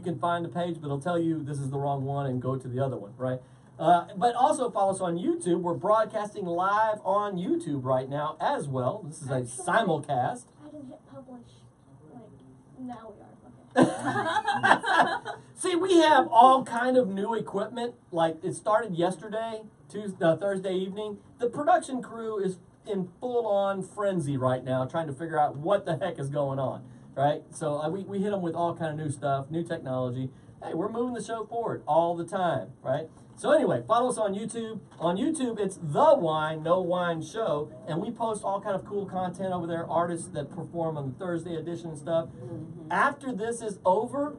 you can find the page, but it'll tell you this is the wrong one and go to the other one, right? But also follow us on YouTube. We're broadcasting live on YouTube right now as well. This is a simulcast. I didn't hit publish. Like, now we are. Okay. See, we have all kind of new equipment. Like, it started yesterday, Thursday evening. The production crew is in full-on frenzy right now, trying to figure out what the heck is going on, right? So we hit them with all kind of new stuff, new technology. Hey, we're moving the show forward all the time, right? So anyway, follow us on YouTube. On YouTube, it's The Whine, No Whine Show, and we post all kind of cool content over there, artists that perform on the Thursday edition and stuff. After this is over,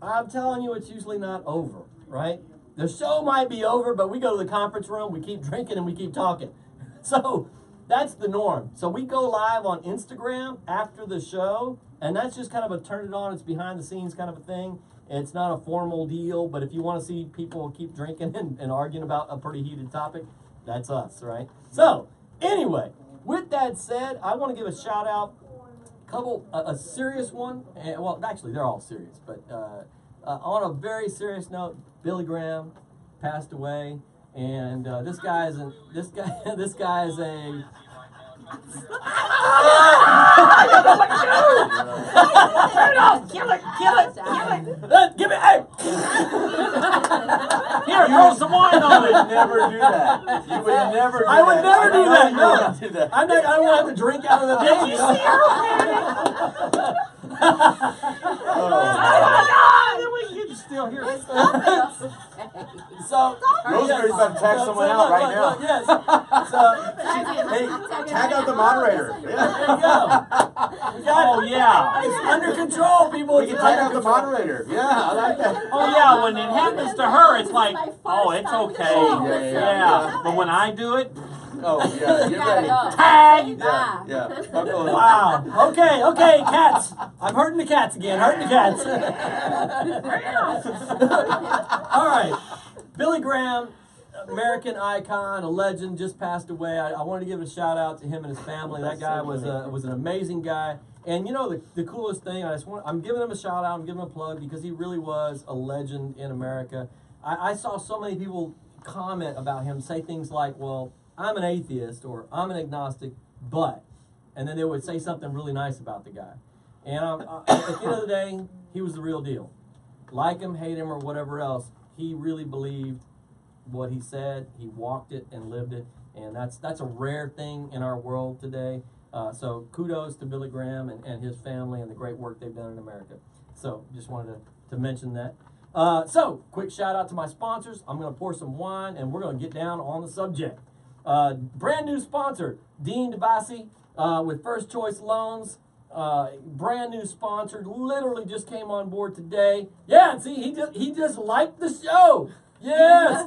I'm telling you, it's usually not over, right? The show might be over, but we go to the conference room, we keep drinking, and we keep talking. So that's the norm. So we go live on Instagram after the show, and that's just kind of a turn it on, it's behind the scenes kind of a thing. It's not a formal deal, but if you want to see people keep drinking and arguing about a pretty heated topic, that's us, right? So, anyway, with that said, I want to give a shout out, a serious one, and, well, actually, they're all serious, but on a very serious note, Billy Graham passed away, and this guy is a Kill it! Give me, hey! Here, throw some wine on it! You would never do that. You would never do that. I would never do that, no. Do that. I don't have to drink out of the thing, you know? Oh my God! You can still hear it. So, Rosemary's about to tag someone out right now. Yes. So, Hey, tag out the moderator. there you go. Oh yeah. It's under control, people. We can tag out the moderator. Yeah, I like that. Oh yeah, when it happens to her, it's like, oh, it's okay. Yeah. But when I do it, Oh, yeah, you're ready. tag! Yeah. Buckle up. Wow. Okay, cats. I'm hurting the cats again. Hurting the cats. All right. Billy Graham, American icon, a legend, just passed away. I wanted to give a shout out to him and his family. That guy was an amazing guy. And you know the coolest thing, I'm giving him a shout out, I'm giving him a plug because he really was a legend in America. I saw so many people comment about him, say things like, well, I'm an atheist or I'm an agnostic, but, and then they would say something really nice about the guy. And at the end of the day, he was the real deal. Like him, hate him, or whatever else, he really believed what he said. He walked it and lived it, and that's a rare thing in our world today. So kudos to Billy Graham and his family and the great work they've done in America. So just wanted to mention that. So quick shout out to my sponsors. I'm going to pour some wine, and we're going to get down on the subject. Brand new sponsor, Dean DeBassi with First Choice Loans. Brand new sponsor, literally just came on board today. Yeah, see, he just liked the show. Yes.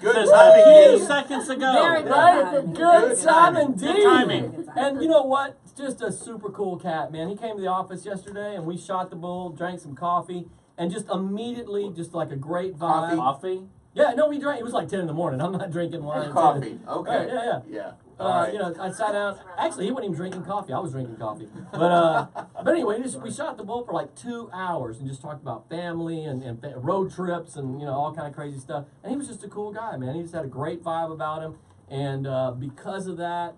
Good timing, timing. 2 seconds ago. Very Right? Good time indeed. Good timing. And you know what? Just a super cool cat, man. He came to the office yesterday, and we shot the bull, drank some coffee, and just immediately, just like a great vibe. Coffee? Yeah, no, we drank. It was like 10 in the morning. I'm not drinking wine. Coffee. Okay. Right, yeah. Right. You know, I sat down. Actually, he wasn't even drinking coffee. I was drinking coffee. But anyway, we shot the bull for like 2 hours and just talked about family and road trips and, you know, all kind of crazy stuff. And he was just a cool guy, man. He just had a great vibe about him. And because of that,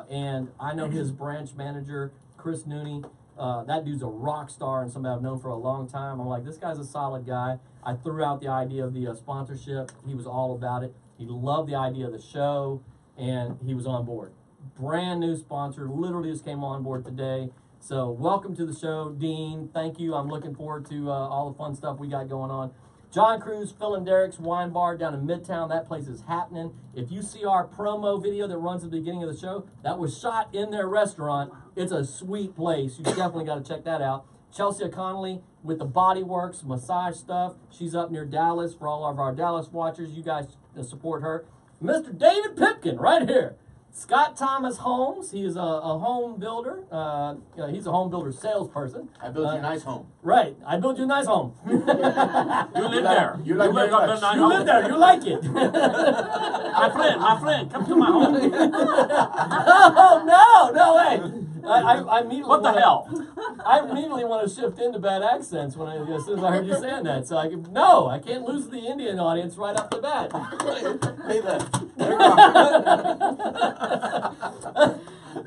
and I know his branch manager, Chris Nooney, that dude's a rock star and somebody I've known for a long time. I'm like, this guy's a solid guy. I threw out the idea of the sponsorship. He was all about it. He loved the idea of the show, and he was on board. Brand new sponsor, literally just came on board today. So welcome to the show, Dean. Thank you. I'm looking forward to all the fun stuff we got going on. John Cruz, Phil and Derek's Wine Bar down in Midtown. That place is happening. If you see our promo video that runs at the beginning of the show, that was shot in their restaurant. It's a sweet place. You definitely got to check that out. Chelsea Connolly with the Body Works massage stuff. She's up near Dallas for all of our Dallas watchers. You guys support her. Mr. David Pipkin right here. Scott Thomas Homes. He is a home builder. He's a home builder salesperson. I built you a nice home. Right. I built you a nice home. You live there. You live there. You live there. You like it. My friend, come to my home. Oh, no way. I immediately What the wanna- hell? I immediately want to shift into bad accents as soon as I heard you saying that. So I can't lose the Indian audience right off the bat. Hey, left.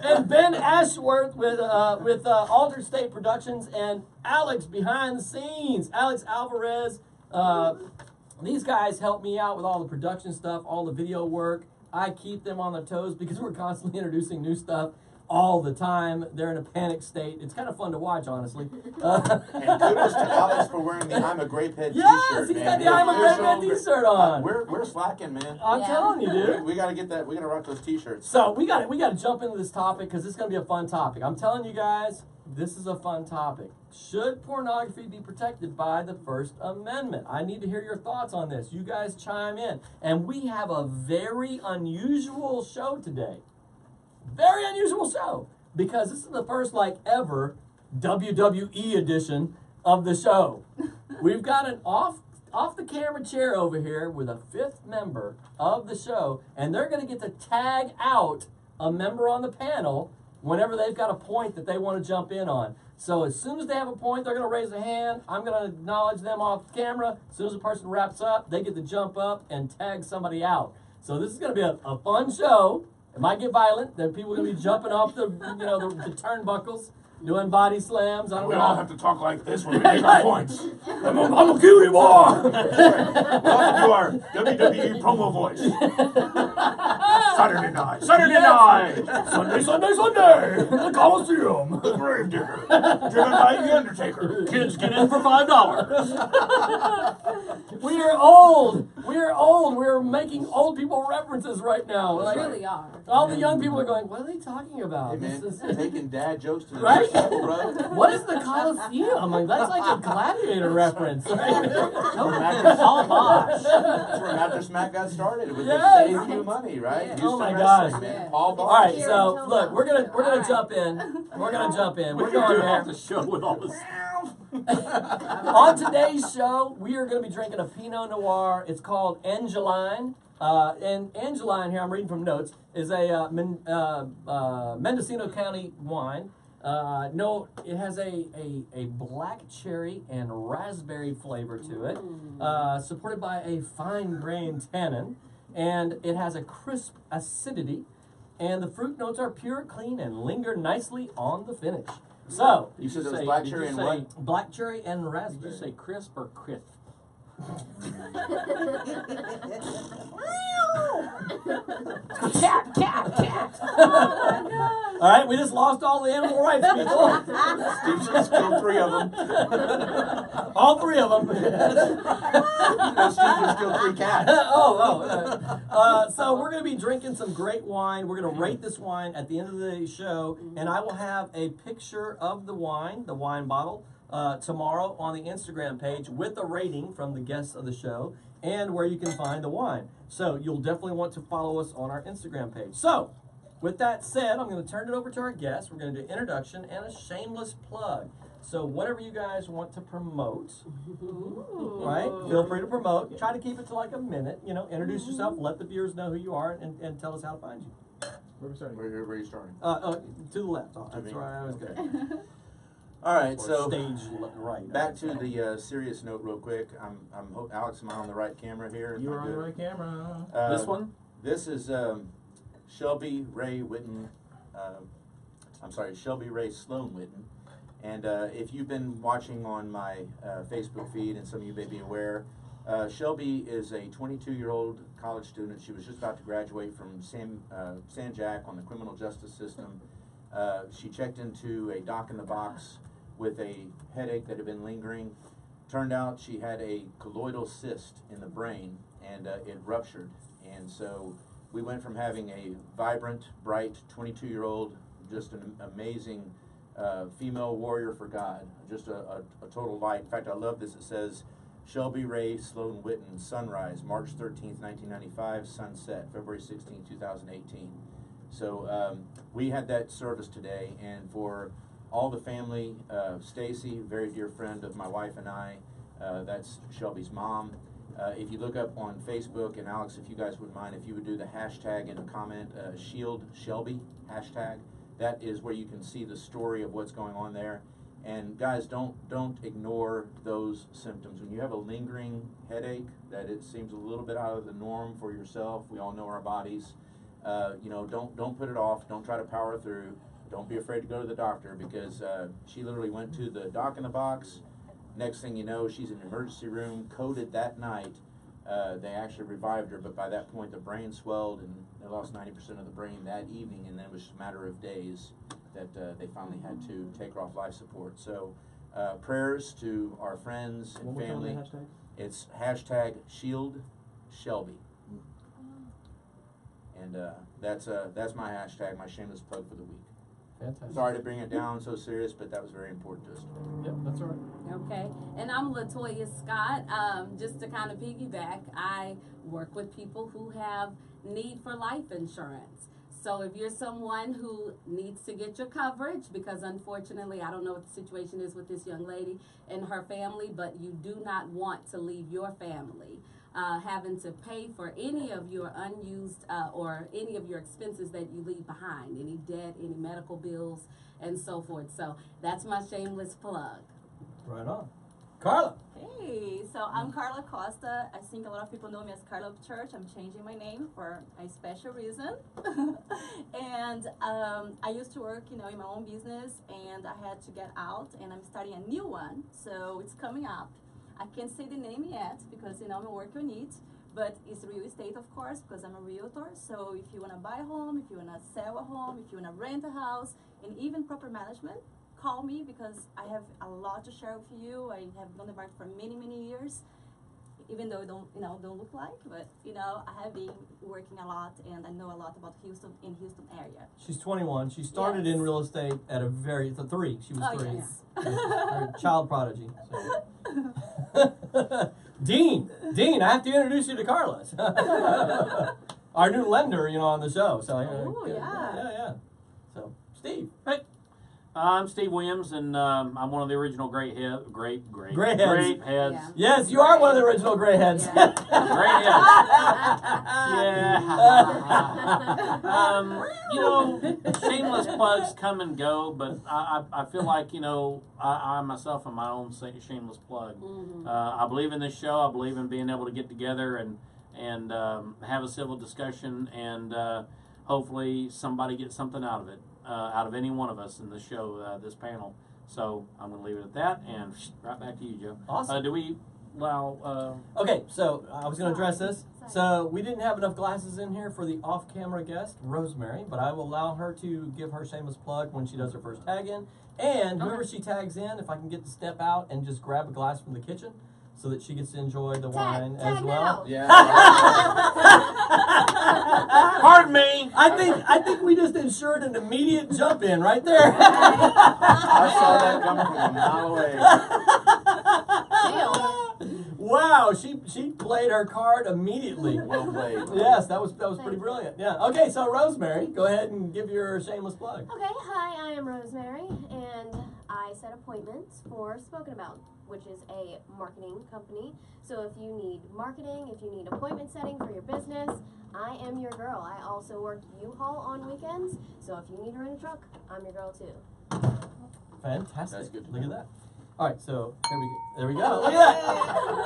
And Ben Ashworth with Altered State Productions and Alex behind the scenes. Alex Alvarez. These guys help me out with all the production stuff, all the video work. I keep them on their toes because we're constantly introducing new stuff all the time. They're in a panic state. It's kind of fun to watch, honestly. And kudos to Alex for wearing the I'm a Grape Head Yes, t-shirt, he's man. got the I'm a Grape Head Official- t-shirt on. We're slacking, man. I'm telling you, dude. We gotta get that. We gotta rock those t-shirts. So we got to jump into this topic because this is going to be a fun topic. I'm telling you guys, this is a fun topic. Should pornography be protected by the First Amendment? I need to hear your thoughts on this. You guys chime in. And we have a very unusual show today. Very unusual show because this is the first ever WWE edition of the show. We've got an off the camera chair over here with a fifth member of the show, and they're going to get to tag out a member on the panel whenever they've got a point that they want to jump in on. So as soon as they have a point, they're going to raise a hand. I'm going to acknowledge them off camera. As soon as the person wraps up, they get to jump up and tag somebody out. So this is going to be a fun show. It might get violent. Then people are going to be jumping off the turnbuckles, doing body slams. I don't We know. all have to talk like this when we make our points. I'm a cutie boy. Welcome to our WWE promo voice. Saturday night. Sunday. The Coliseum. The Gravedigger. Driven by The Undertaker. Kids get in for $5. We are old. We're making old people references right now. We really are. All the young people are going, what are they talking about? Hey, man, This is- taking dad jokes to the Right? next level, bro. What is the Coliseum? That's like a gladiator reference. Right? That's where Mattress Mac got started. It was Yes. to save you money, right? Yeah. Houston Oh my wrestling, gosh. man. Yeah. Paul All Bosh. right, so look, we're gonna jump in. We're gonna jump in. We're going there. the show with all this. On today's show, we are going to be drinking a Pinot Noir. It's called Angeline. And Angeline here, I'm reading from notes, is a Mendocino County wine. No, it has a black cherry and raspberry flavor to it, supported by a fine-grained tannin, and it has a crisp acidity, and the fruit notes are pure, clean, and linger nicely on the finish. So, You said there was Say- black did cherry you and say- what? black cherry and Did raspberry. you say crisp or crisp? Cat. All right, we just lost all the animal rights people. Steve just killed 3 of them. All 3 of them. Steve just killed 3 cats. So we're going to be drinking some great wine. We're going to rate this wine at the end of the show, and I will have a picture of the wine bottle, tomorrow on the Instagram page with a rating from the guests of the show and where you can find the wine. So you'll definitely want to follow us on our Instagram page. So with that said, I'm going to turn it over to our guests. We're going to do introduction and a shameless plug. So whatever you guys want to promote, right? Feel free to promote. Try to keep it to like a minute. Introduce yourself, let the viewers know who you are, and tell us how to find you. Where are we starting? Where are you starting? To the left. That's me? where I always go. All right, Or so stage right. back to the serious note real quick. I'm Alex, am I on the right camera here? You Am I are on the good? right camera. Uh, This one? This is Shelby Ray Witten. Shelby Ray Sloan Witten. And if you've been watching on my Facebook feed, and some of you may be aware, Shelby is a 22-year-old college student. She was just about to graduate from San Jack on the criminal justice system. She checked into a doc in the box with a headache that had been lingering. Turned out she had a colloidal cyst in the brain, and it ruptured. And so we went from having a vibrant, bright 22-year-old, just an amazing female warrior for God, just a total light. In fact, I love this. It says, Shelby Ray Sloan Witten, sunrise, March 13th, 1995, sunset, February 16th, 2018. So we had that service today, and for all the family, Stacy, very dear friend of my wife and I, that's Shelby's mom. If you look up on Facebook, and Alex, if you guys wouldn't mind, if you would do the hashtag in the comment, Shield Shelby, hashtag, that is where you can see the story of what's going on there. And guys, don't ignore those symptoms. When you have a lingering headache that it seems a little bit out of the norm for yourself, we all know our bodies. You know, don't put it off. Don't try to power through. Don't be afraid to go to the doctor, because she literally went to the doc in the box. Next thing you know, she's in the emergency room, coded that night. They actually revived her, but by that point the brain swelled and they lost 90% of the brain that evening, and then it was just a matter of days that they finally had to take her off life support. So prayers to our friends and family. It's #ShieldShelby. And that's my hashtag, my shameless plug for the week. Fantastic. Sorry to bring it down so serious, but that was very important to us today. Yep, that's all right. Okay, and I'm LaToya Scott. Just to kind of piggyback, I work with people who have need for life insurance. So if you're someone who needs to get your coverage, because unfortunately, I don't know what the situation is with this young lady and her family, but you do not want to leave your family having to pay for any of your unused or any of your expenses that you leave behind, any debt, any medical bills, and so forth. So that's my shameless plug. Right on. Carla. Hey, so I'm Carla Costa. I think a lot of people know me as Carla of Church. I'm changing my name for a special reason. And I used to work, in my own business, and I had to get out, and I'm starting a new one. So it's coming up. I can't say the name yet because, I'm working on it. But it's real estate, of course, because I'm a realtor. So if you want to buy a home, if you want to sell a home, if you want to rent a house, and even property management, call me, because I have a lot to share with you. I have done the market for many, many years, even though it don't look like, but I have been working a lot, and I know a lot about Houston area. She's 21. She started Yes. in real estate at a three. She was Oh, 3. yes. Her child prodigy. So. Dean, I have to introduce you to Carla. Our new lender, on the show. So Oh, yeah. Yeah. So, Steve. Hey, I'm Steve Williams, and I'm one of the original Gray heads. Grape heads. Yeah. Yes, you are one of the original gray heads. Yeah. Great heads. Yeah. Shameless plugs come and go, but I feel like, I myself am my own shameless plug. Mm-hmm. I believe in this show. I believe in being able to get together and have a civil discussion, and hopefully somebody gets something out of it. Out of any one of us in this show, this panel. So I'm going to leave it at that, and right back to you, Joe. Awesome. Do we allow... Okay, so I was going to address this. So we didn't have enough glasses in here for the off-camera guest, Rosemary, but I will allow her to give her shameless plug when she does her first tag in. And whoever she tags in, if I can get to step out and just grab a glass from the kitchen so that she gets to enjoy the wine as well. Yeah. Pardon me! I think we just ensured an immediate jump in right there. I saw that coming from a mile away. Wow, she played her card immediately. Well played. Yes, that was pretty brilliant. Yeah. Okay, so Rosemary, go ahead and give your shameless plug. Okay, hi, I am Rosemary, and I set appointments for Spoken About, which is a marketing company. So if you need marketing, if you need appointment setting for your business, I am your girl. I also work U-Haul on weekends, so if you need to rent a truck, I'm your girl too. Fantastic. That's good to Look at know. that. All right, so there we go. Look at that.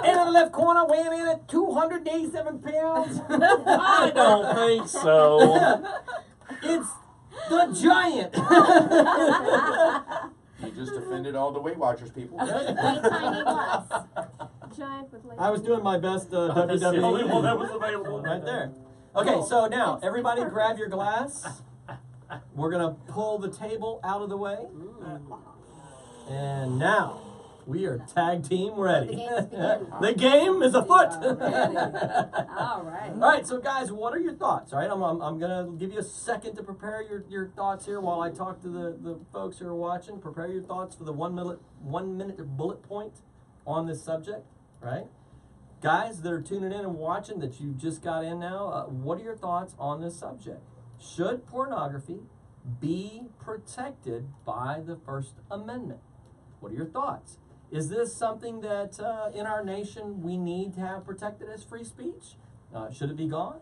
And in the left corner, weighing in at 287 pounds. I don't think so. It's the giant. You just offended all the Weight Watchers people. Tiny glass. Giant with I was doing my best That's the only one that WWE. was available. Right there. Okay, so now, everybody grab your glass. We're going to pull the table out of the way. And now, we are tag team ready. The game's begun. The game is afoot. All right. All right, so guys, what are your thoughts? All right, I'm going to give you a second to prepare your thoughts here while I talk to the folks who are watching. Prepare your thoughts for the 1 minute bullet point on this subject, right? Guys that are tuning in and watching that you just got in now, what are your thoughts on this subject? Should pornography be protected by the First Amendment? What are your thoughts? Is this something that in our nation we need to have protected as free speech? Should it be gone?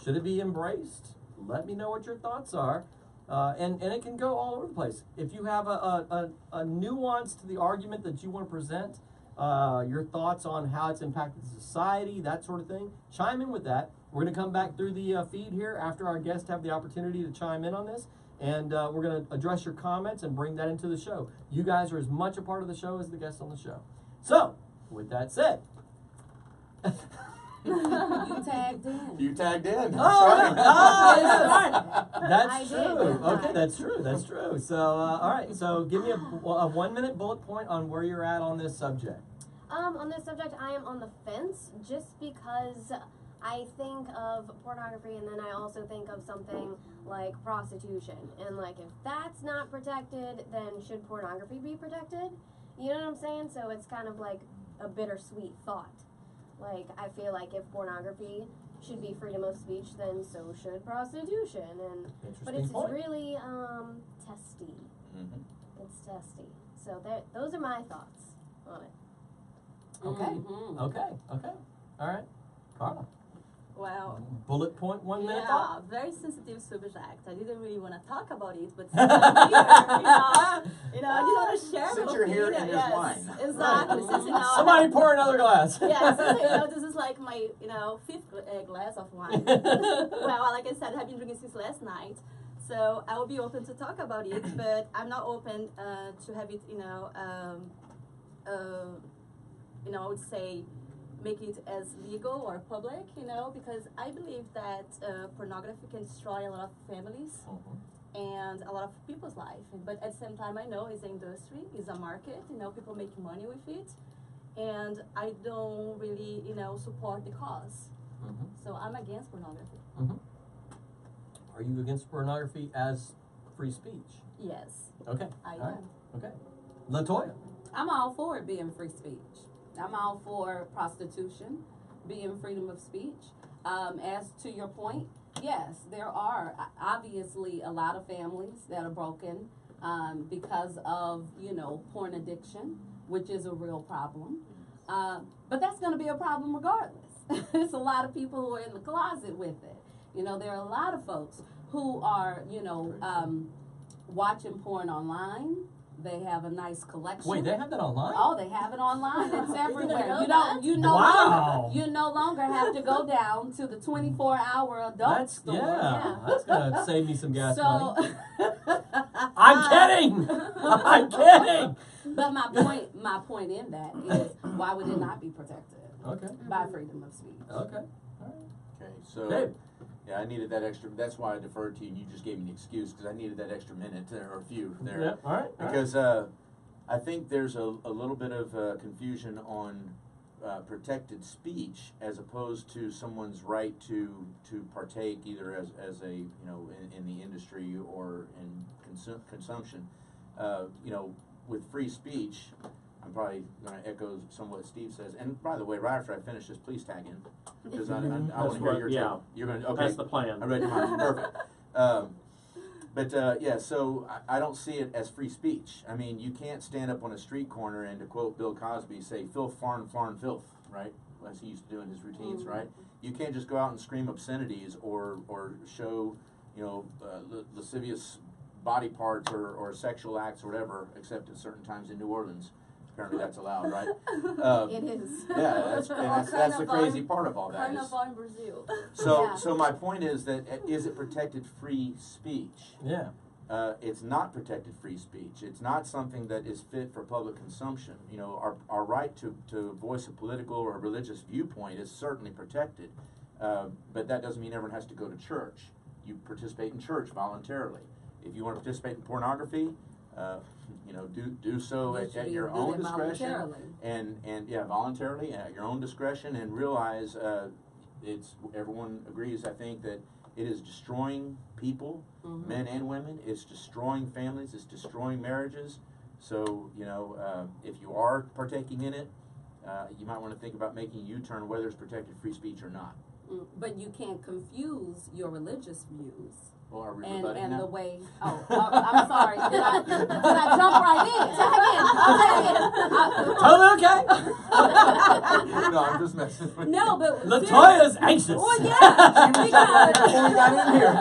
Should it be embraced? Let me know what your thoughts are. And it can go all over the place. If you have a nuance to the argument that you want to present, your thoughts on how it's impacted society, that sort of thing, chime in with that. We're going to come back through the feed here after our guests have the opportunity to chime in on this, and we're going to address your comments and bring that into the show. You guys are as much a part of the show as the guests on the show. So, with that said, You tagged in. You tagged in. That's right. That's I did. true. Okay, that's true. That's true. So, all right. So, give me a 1 minute bullet point on where you're at on this subject. On this subject, I am on the fence just because I think of pornography and then I also think of something like prostitution. And like if that's not protected, then should pornography be protected? You know what I'm saying? So it's kind of like a bittersweet thought. Like I feel like if pornography should be freedom of speech, then so should prostitution. And but it's point. really testy. Mm-hmm. It's testy. So those are my thoughts on it. Okay. Mhm. Okay. All right. Carla. Well, Bullet point, 1 minute yeah, thought. very sensitive subject. I didn't really want to talk about it, but since I'm here, I just want to share. Since my you're here opinion. and there's Yes, wine. exactly. Since, Somebody pour another glass. Yeah, since, this is like my, fifth glass of wine. Well, like I said, I have been drinking since last night, so I will be open to talk about it, but I'm not open to have it, I would say, make it as legal or public, because I believe that pornography can destroy a lot of families and a lot of people's life. But at the same time, I know it's an industry, it's a market, people make money with it, and I don't really, support the cause. So I'm against pornography. Are you against pornography as free speech? Yes, Okay. I All right. am. Okay. LaToya. I'm all for it being free speech. I'm all for prostitution being freedom of speech. As to your point, yes, there are obviously a lot of families that are broken because of, porn addiction, which is a real problem. But that's going to be a problem regardless. There's a lot of people who are in the closet with it. There are a lot of folks who are, watching porn online. They have a nice collection. Wait, they have that online? Oh, they have it online. It's everywhere. Wow. You no longer have to go down to the 24-hour adult store. Yeah, that's gonna save me some gas money. So, I'm kidding. I'm kidding. but my point in that is, why would it not be protected Okay. by freedom of speech? Okay. Okay, so Dave. yeah, I needed that extra. That's why I deferred to you, and you just gave me an excuse because I needed that extra minute or a few there. Yeah. All right. Because I think there's a little bit of confusion on protected speech as opposed to someone's right to partake either as a in the industry or in consumption. With free speech, I'm probably going to echo somewhat what Steve says. And by the way, right after I finish this, please tag in because I want to hear your take. You're going to okay. That's the plan. I read your mind. Perfect. So I don't see it as free speech. I mean, you can't stand up on a street corner and, to quote Bill Cosby, say, filth, farn, filth, right? As he used to do in his routines, right? You can't just go out and scream obscenities or show, lascivious body parts or sexual acts or whatever, except at certain times in New Orleans. Apparently that's allowed, right? It is. Yeah, that's the crazy part of all that. Carnival in Brazil. So my point is that is it protected free speech? Yeah. It's not protected free speech. It's not something that is fit for public consumption. Our right to voice a political or religious viewpoint is certainly protected, but that doesn't mean everyone has to go to church. You participate in church voluntarily. If you want to participate in pornography, do so at your own discretion, and voluntarily at your own discretion, and realize everyone agrees. I think that it is destroying people, men and women. It's destroying families. It's destroying marriages. So if you are partaking in it, you might want to think about making a U-turn whether it's protected free speech or not. But you can't confuse your religious views. Well, are we And now? the way, I'm sorry. Did I jump right in? Say again. Totally okay. No, I'm just messing with you. No, but LaToya's anxious. Well, yeah, Before we got in here.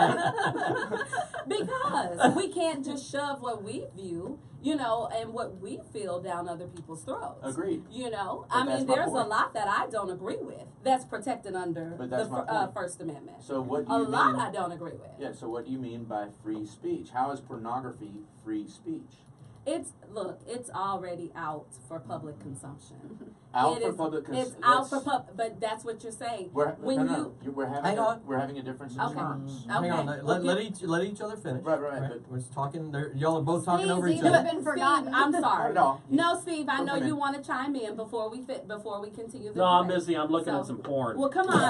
Because we can't just shove what we view, you know, and what we feel down other people's throats. Agreed. You know, But I that's mean, my there's a point. lot that I don't agree with that's protected under But that's the my point. First Amendment. So what do A you lot mean? I don't agree with. Yeah. So what do you mean by free speech? How is pornography free speech? It's already out for public consumption. Out It for is- public It's out for but that's what you're saying. We're Hang on. we're having a difference in Okay. terms. Hang on, Okay. let each other finish. Right. But We're just talking. Y'all are both talking over each Steve, other. been forgotten. Steve, I'm Not sorry. at all. No, Steve, I Go know for it. you want to chime in before we continue the No, I'm debate. busy. I'm looking So- at some porn. Well, come on.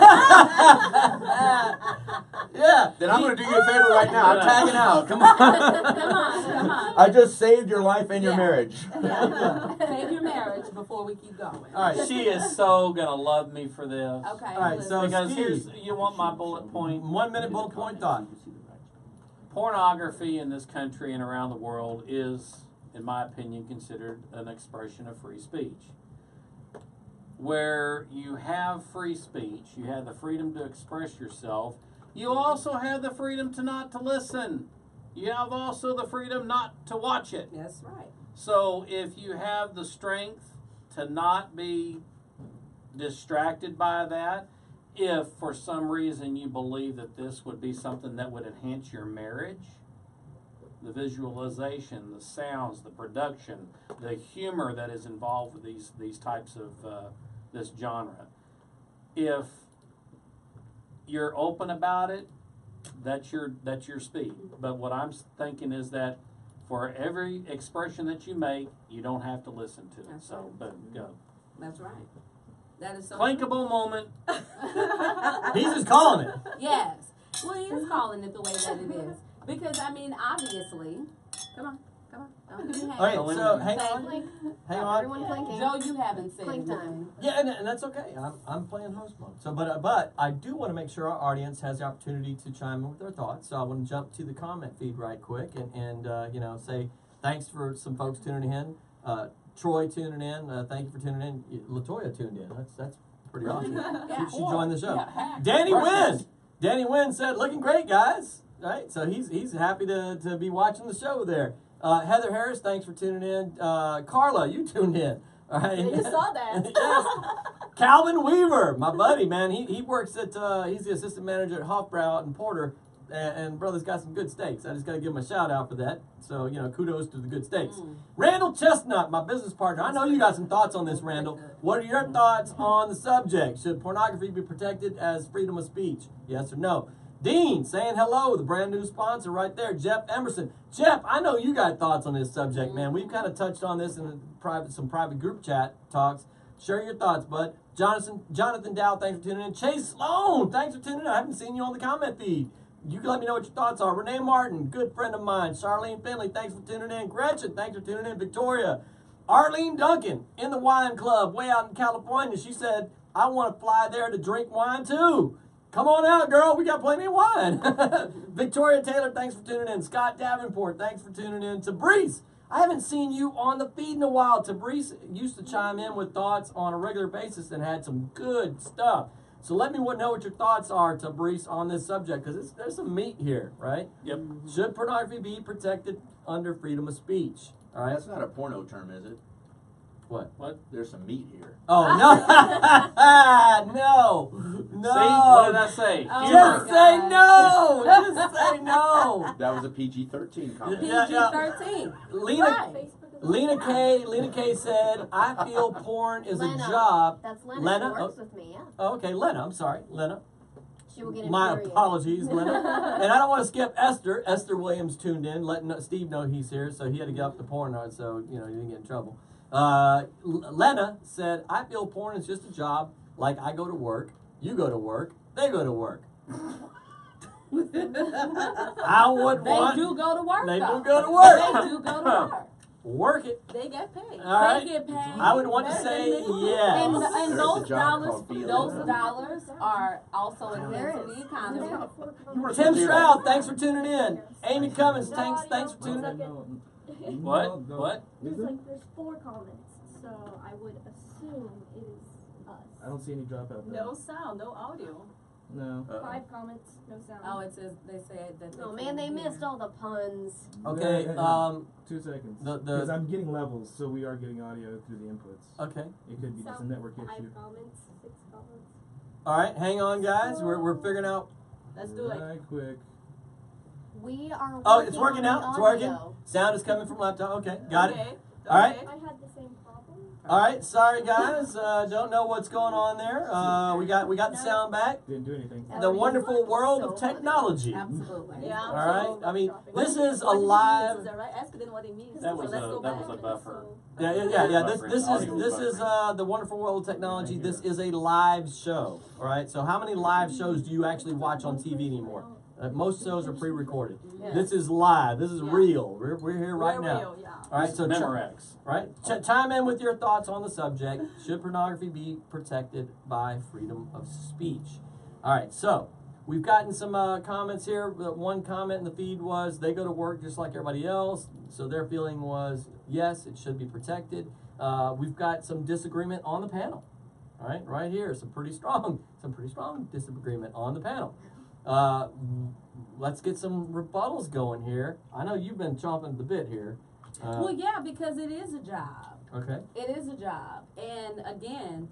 Yeah. Then I'm going to do you a favor right now. I'm tagging out. Come on. Come on. I just saved your life and your Yeah. marriage. Yeah. Save your marriage before we keep going. All right. She is so gonna love me for this. Okay. All right, so Because Steve, here's, you want my bullet point. 1 minute bullet point thought. Pornography in this country and around the world is, in my opinion, considered an expression of free speech. Where you have free speech, you have the freedom to express yourself, you also have the freedom to not to listen. You have also the freedom not to watch it. That's right. So if you have the strength to not be distracted by that, if for some reason you believe that this would be something that would enhance your marriage, the visualization, the sounds, the production, the humor that is involved with these types of this genre, if you're open about it, that's your speed. But what I'm thinking is that for every expression that you make, you don't have to listen to it. That's So, but go. That's right. That is so Clinkable moment. He's just calling it. Yes. Well, he is calling it the way that it is. Because, I mean, obviously. Come on. Don't give me All right, hands. so hang Say, on. Clink. Hang on. Everyone clinking. Joe, you haven't said Clink anything. time. Yeah, and that's okay. I'm playing host mode. So, but I do want to make sure our audience has the opportunity to chime in with their thoughts. So I want to jump to the comment feed right quick and you know, say thanks for some folks tuning in. Troy tuning in. Thank you for tuning in. LaToya tuned in. That's pretty awesome. Yeah. She joined the show. Yeah. Danny Wynn. Danny Wynn said, "Looking great, guys." Right. So he's happy to be watching the show there. Heather Harris, thanks for tuning in. Carla, you tuned in. All right. You saw that. Yes. Calvin Weaver, my buddy, man. He works at, he's the assistant manager at Hofbrau out in Porter. And brother's got some good steaks. I just got to give him a shout out for that. So, you know, kudos to the good steaks. Randall Chestnut, my business partner. I know you got some thoughts on this, Randall. What are your thoughts on the subject? Should pornography be protected as freedom of speech? Yes or no? Dean saying hello, the brand new sponsor right there, Jeff Emerson. Jeff, I know you got thoughts on this subject, man. We've kind of touched on this in some private group chat talks. Share your thoughts, bud. Jonathan Dow, thanks for tuning in. Chase Sloan, thanks for tuning in. I haven't seen you on the comment feed. You can let me know what your thoughts are. Renee Martin, good friend of mine. Charlene Finley, thanks for tuning in. Gretchen, thanks for tuning in. Victoria. Arlene Duncan, in the wine club way out in California. She said, I want to fly there to drink wine too. Come on out, girl. We got plenty of wine. Victoria Taylor, thanks for tuning in. Scott Davenport, thanks for tuning in. Tabrice, I haven't seen you on the feed in a while. Tabrice used to chime in with thoughts on a regular basis and had some good stuff. So let me know what your thoughts are, Tabrice, on this subject, because there's some meat here, right? Yep. Should pornography be protected under freedom of speech? All right. That's not a porno term, is it? What? There's some meat here. Oh, no. No. See, what did I say? Oh, Just my say God. no. Just say no. That was a PG-13 comment. PG-13. Lena K said, I feel porn is Lena. a job. That's Lena. Lena? She works with me, yeah. Oh, okay, Lena. I'm sorry. Lena. She will get My infuriated. apologies, Lena. And I don't want to skip Esther. Esther Williams tuned in, letting Steve know he's here, so he had to get up the porn, so, you know, he didn't get in trouble. Lena said, I feel porn is just a job, like I go to work, you go to work, they go to work. I would They want... do go to work, They though. do go to work. They do go to work. Work it. They get paid. All right. They get paid. I would want to better say than me. yes. And There's a those job dollars, called feeling. those dollars are also There enhancing is. the economy. Tim Stroud, thanks for tuning in. Amy Cummins, thanks for tuning in. What? What? There's 4 comments, so I would assume it is us. I don't see any dropout. No sound, no audio. No. 5 comments, no sound. Oh, it says they said that. Oh man, they missed all the puns. Okay. 2 seconds. the- Because I'm getting levels, so we are getting audio through the inputs. Okay. It could be just a network issue. 5 comments, 6 comments. All right. Hang on, guys. We're figuring out. Let's do it. Right quick. We are. Oh, it's working on out. the It's working. audio. Sound is coming from laptop. Okay. Got it. Okay. All right. Okay. I had the same problem. All right. Sorry, guys. Don't know what's going on there. We got the sound back. Didn't do anything. The wonderful world of technology. Absolutely. Yeah. All right. I mean, What this it is a means, live. is that right? Ask them what it means. That was so let's go back. a buffer. Yeah. Buffering, This audio is buffering. the wonderful world of technology. This is a live show. All right. So how many live shows do you actually watch on TV anymore? Most shows are pre-recorded. Yeah. This is live. This is Yeah. real. We're here right We're now. real, yeah. All right. So Memorex. chime in with your thoughts on the subject. Should pornography be protected by freedom of speech? All right. So we've gotten some comments here. One comment in the feed was they go to work just like everybody else, so their feeling was yes, it should be protected. We've got some disagreement on the panel. All right here, some pretty strong disagreement on the panel. Let's get some rebuttals going here. I know you've been chomping at the bit here. Well, yeah, because it is a job. Okay. It is a job. And again,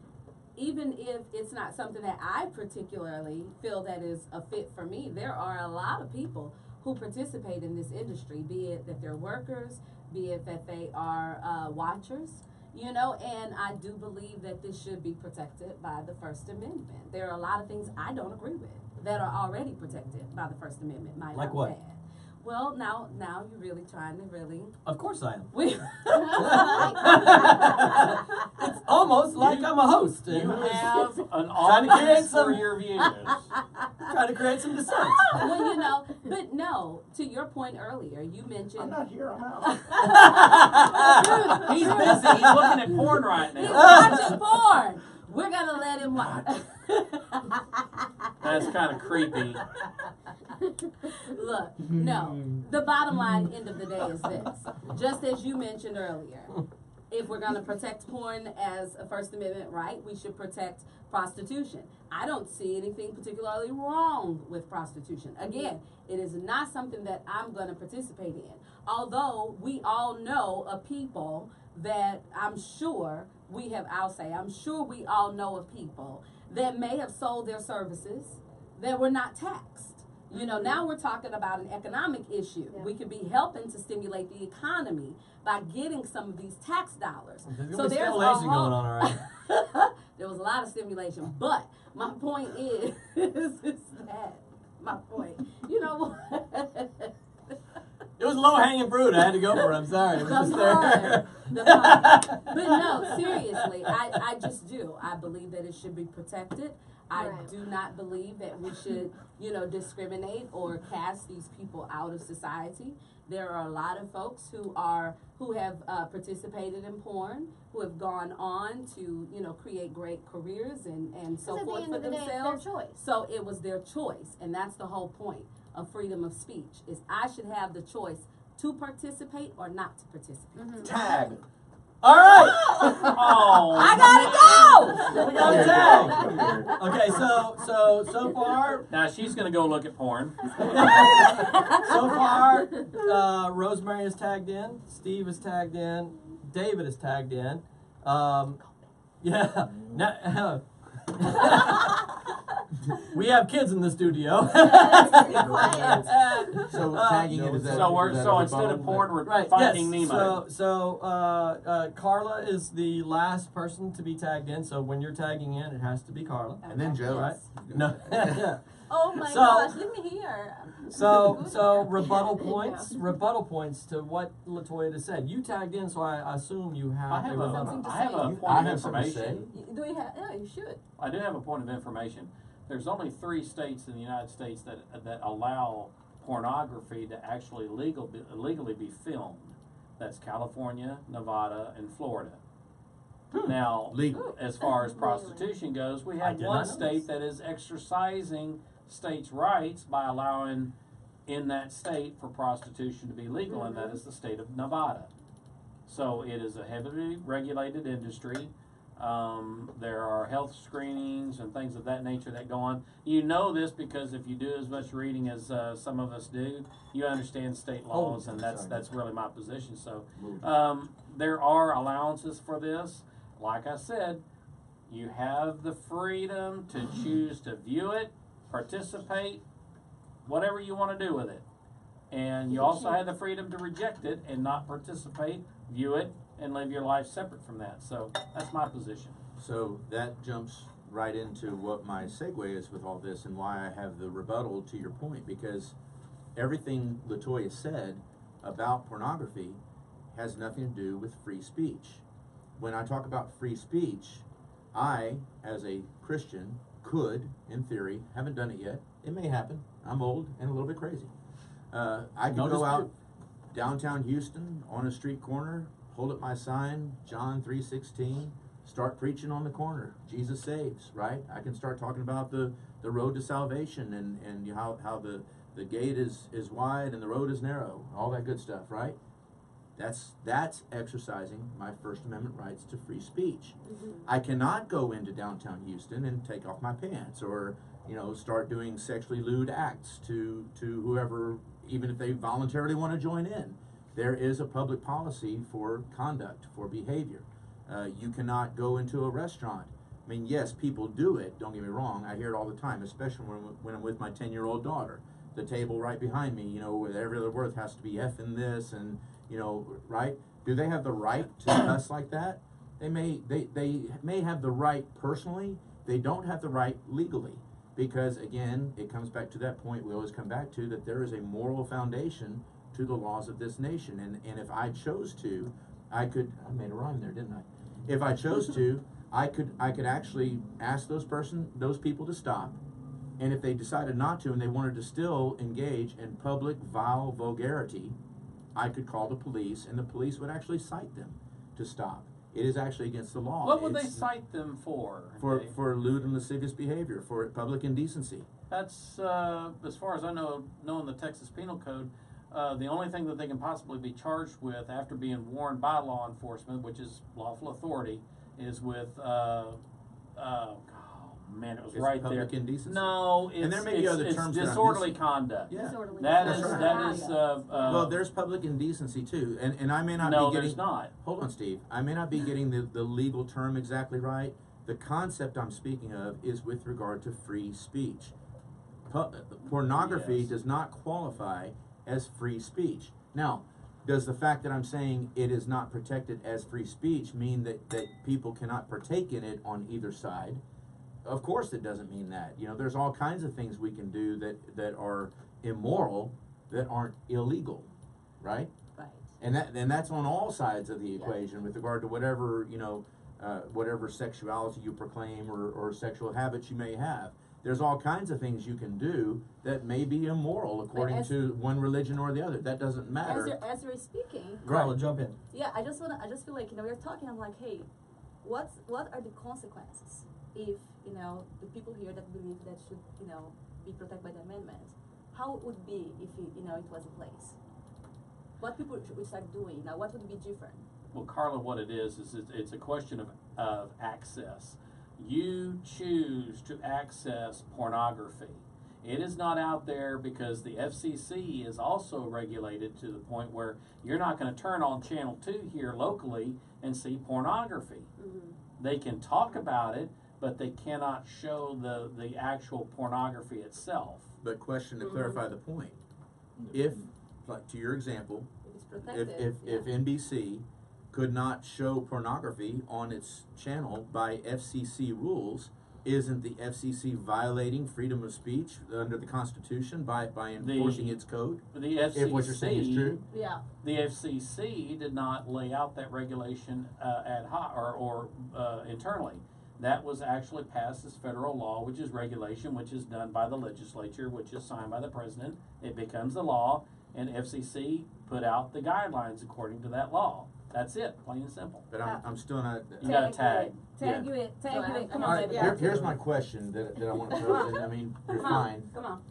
even if it's not something that I particularly feel that is a fit for me, there are a lot of people who participate in this industry, be it that they're workers, be it that they are watchers, you know, and I do believe that this should be protected by the First Amendment. There are a lot of things I don't agree with that are already protected by the First Amendment. Might Like not what? add. Well, now you're really trying to really. Of course I am. We It's almost like I'm a host. You and have an Trying to create audience for some- your views. trying to create some dissent. well, you know, but no, to your point earlier, you I'm mentioned not here, I'm out. He's busy. He's looking at porn right he's now. watching porn. We're gonna let him watch. That's kind of creepy. Look, no. The bottom line, end of the day, is this. Just as you mentioned earlier, if we're gonna protect porn as a First Amendment right, we should protect prostitution. I don't see anything particularly wrong with prostitution. Again, it is not something that I'm gonna participate in. Although we all know of people that I'm sure I'm sure we all know of people that may have sold their services that were not taxed. You know, now we're talking about an economic issue. Yeah. We could be helping to stimulate the economy by getting some of these tax dollars. There's So gonna be there's a stimulation whole- going on, all right. There was a lot of stimulation, but my point is that my point. You know what? It was low hanging fruit. I had to go for it. I'm sorry. It was just there. The fun. But no, seriously, I just do. I believe that it should be protected. I Right. do not believe that we should, you know, discriminate or cast these people out of society. There are a lot of folks who have participated in porn, who have gone on to, you know, create great careers and so Because at the forth end for of the day, it's themselves. their choice. So it was their choice, and that's the whole point of freedom of speech, is I should have the choice to participate or not to participate. Tag. All right. Oh, I gotta go! We got a tag. Okay, so far, now she's gonna go look at porn. so far, Rosemary is tagged in, Steve is tagged in, David is tagged in. Yeah. Now, we have kids in the studio. So tagging it is that. So instead of porn, we're Right. finding Yes. Nemo. So Carla is the last person to be tagged in. So when you're tagging in, it has to be Carla. And then Joe. Right? No. Oh my So- gosh, leave me here. So rebuttal points. Rebuttal points to what LaToya just said. You tagged in, so I assume you have. I have a Something to I have say. a I point of have something to information. Do we have? Yeah, you should. I do have a point of information. There's only 3 states in the United States that allow pornography to actually legally be filmed. That's California, Nevada, and Florida. Now, Legal. as far as prostitution goes, we I have did one not know state this. that is exercising states' rights by allowing in that state for prostitution to be legal, and that is the state of Nevada. So it is a heavily regulated industry. There are health screenings and things of that nature that go on. You know this because if you do as much reading as some of us do, you understand state laws, and that's really my position. So there are allowances for this. Like I said, you have the freedom to choose to view it, participate, whatever you want to do with it. And you also have the freedom to reject it and not participate, view it, and live your life separate from that. So that's my position. So that jumps right into what my segue is with all this and why I have the rebuttal to your point, because everything LaToya said about pornography has nothing to do with free speech. When I talk about free speech, I, as a Christian, could, in theory, haven't done it yet. It may happen. I'm old and a little bit crazy. I could go out downtown Houston on a street corner, hold up my sign, John 3:16, start preaching on the corner. Jesus saves, right? I can start talking about the road to salvation and how the gate is wide and the road is narrow, all that good stuff, right? That's exercising my First Amendment rights to free speech. I cannot go into downtown Houston and take off my pants or, start doing sexually lewd acts to whoever, even if they voluntarily want to join in. There is a public policy for conduct, for behavior. You cannot go into a restaurant. I mean, yes, people do it, don't get me wrong. I hear it all the time, especially when I'm with my 10-year-old daughter. The table right behind me, with every other word has to be F in this and, right? Do they have the right to cuss like that? They may have the right personally. They don't have the right legally. Because, again, it comes back to that point we always come back to, that there is a moral foundation to the laws of this nation. And if I chose to, I made a rhyme there, didn't I? If I chose to, I could actually ask those people to stop. And if they decided not to and they wanted to still engage in public vile vulgarity, I could call the police, and the police would actually cite them to stop. It is actually against the law. What would they cite them for? For lewd and lascivious behavior, for public indecency. That's, as far as I know in the Texas Penal Code, the only thing that they can possibly be charged with after being warned by law enforcement, which is lawful authority, is with, man, it was right there. Public indecency? No, it's, and there may be other terms disorderly conduct. Yeah. That is. Well, there's public indecency too, and I may not be getting. No, there's not. Hold on, Steve. I may not be getting the legal term exactly right. The concept I'm speaking of is with regard to free speech. Pornography does not qualify as free speech. Now, does the fact that I'm saying it is not protected as free speech mean that people cannot partake in it on either side? Of course it doesn't mean that. There's all kinds of things we can do that are immoral that aren't illegal, right? Right. And that's on all sides of the equation with regard to whatever, whatever sexuality you proclaim or sexual habits you may have. There's all kinds of things you can do that may be immoral according to one religion or the other. That doesn't matter. As you're speaking, Carla, jump in. Yeah, I just feel like we're talking. I'm like, hey, what are the consequences if the people here that believe that should be protected by the amendment? How it would be if it was in place? What people would start doing now? What would be different? Well, Carla, what it is it's a question of access. You choose to access pornography. It is not out there because the FCC is also regulated to the point where you're not going to turn on Channel 2 here locally and see pornography. They can talk about it, but they cannot show the actual pornography itself. But question to clarify the point. If, like to your example, It's protected. if NBC could not show pornography on its channel by FCC rules, isn't the FCC violating freedom of speech under the Constitution by enforcing its code? The FCC, if what you're saying is true? Yeah. The FCC did not lay out that regulation ad hoc or internally. That was actually passed as federal law, which is regulation, which is done by the legislature, which is signed by the president. It becomes the law, and FCC put out the guidelines according to that law. That's it, plain and simple. But I'm still not. You got a tag. Tag you it. Come All on, right, baby. here's my question that I want to pose. And I mean, you're fine, Come on.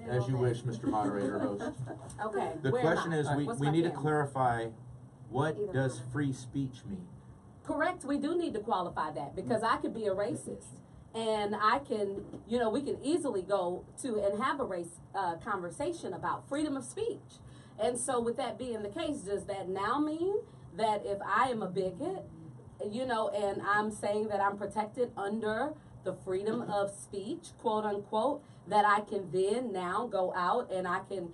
as you wish, Mr. Moderator, host. Okay. The where am question I? is, What's we my need to camera? clarify, what does free speech mean? Correct, we do need to qualify that, because I could be a racist. And I can, we can easily go to and have a race conversation about freedom of speech. And so with that being the case, does that now mean that if I am a bigot, and I'm saying that I'm protected under the freedom of speech, quote unquote, that I can then now go out and I can,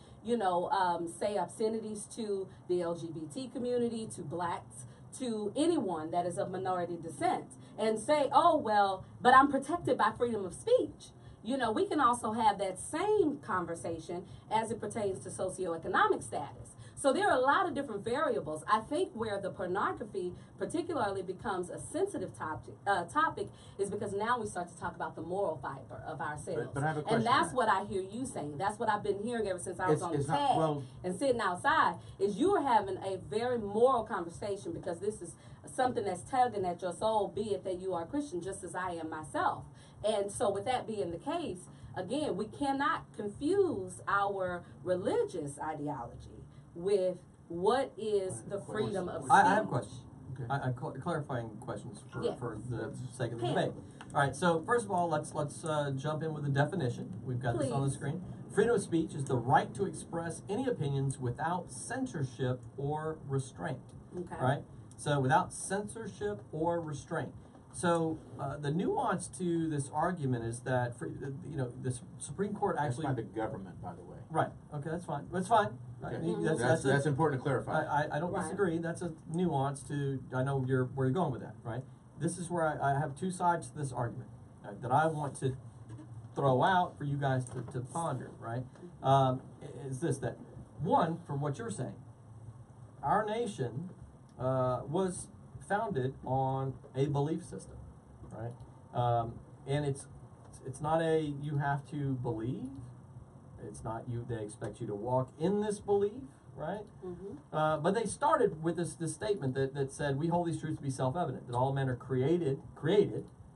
say obscenities to the LGBT community, to blacks, to anyone that is of minority descent, and say, oh, well, but I'm protected by freedom of speech. We can also have that same conversation as it pertains to socioeconomic status. So there are a lot of different variables. I think where the pornography particularly becomes a sensitive topic is because now we start to talk about the moral fiber of ourselves. But I have a question. And that's what I hear you saying. That's what I've been hearing ever since I was on the tag and sitting outside, is you are having a very moral conversation, because this is something that's tugging at your soul, be it that you are a Christian just as I am myself. And so with that being the case, again, we cannot confuse our religious ideology with what is the freedom of speech. I have questions. Okay. I clarifying questions for the sake of the Pen. debate. All right. So first of all, let's jump in with the definition. We've got this on the Please. screen. Freedom of speech is the right to express any opinions without censorship or restraint. Okay. Right. So without censorship or restraint. So the nuance to this argument is that the Supreme Court That's actually by the government, by the way. right. Okay, that's fine. That's fine. Okay. That's That's important to clarify. I don't Right. disagree. That's a nuance to, I know where you're going with that, right? This is where I have two sides to this argument that I want to throw out for you guys to ponder, right? Is this, that one, from what you're saying, our nation was founded on a belief system, right? And it's not a you have to believe. It's not they expect you to walk in this belief, right? Mm-hmm. But they started with this statement that said, we hold these truths to be self-evident, that all men are created,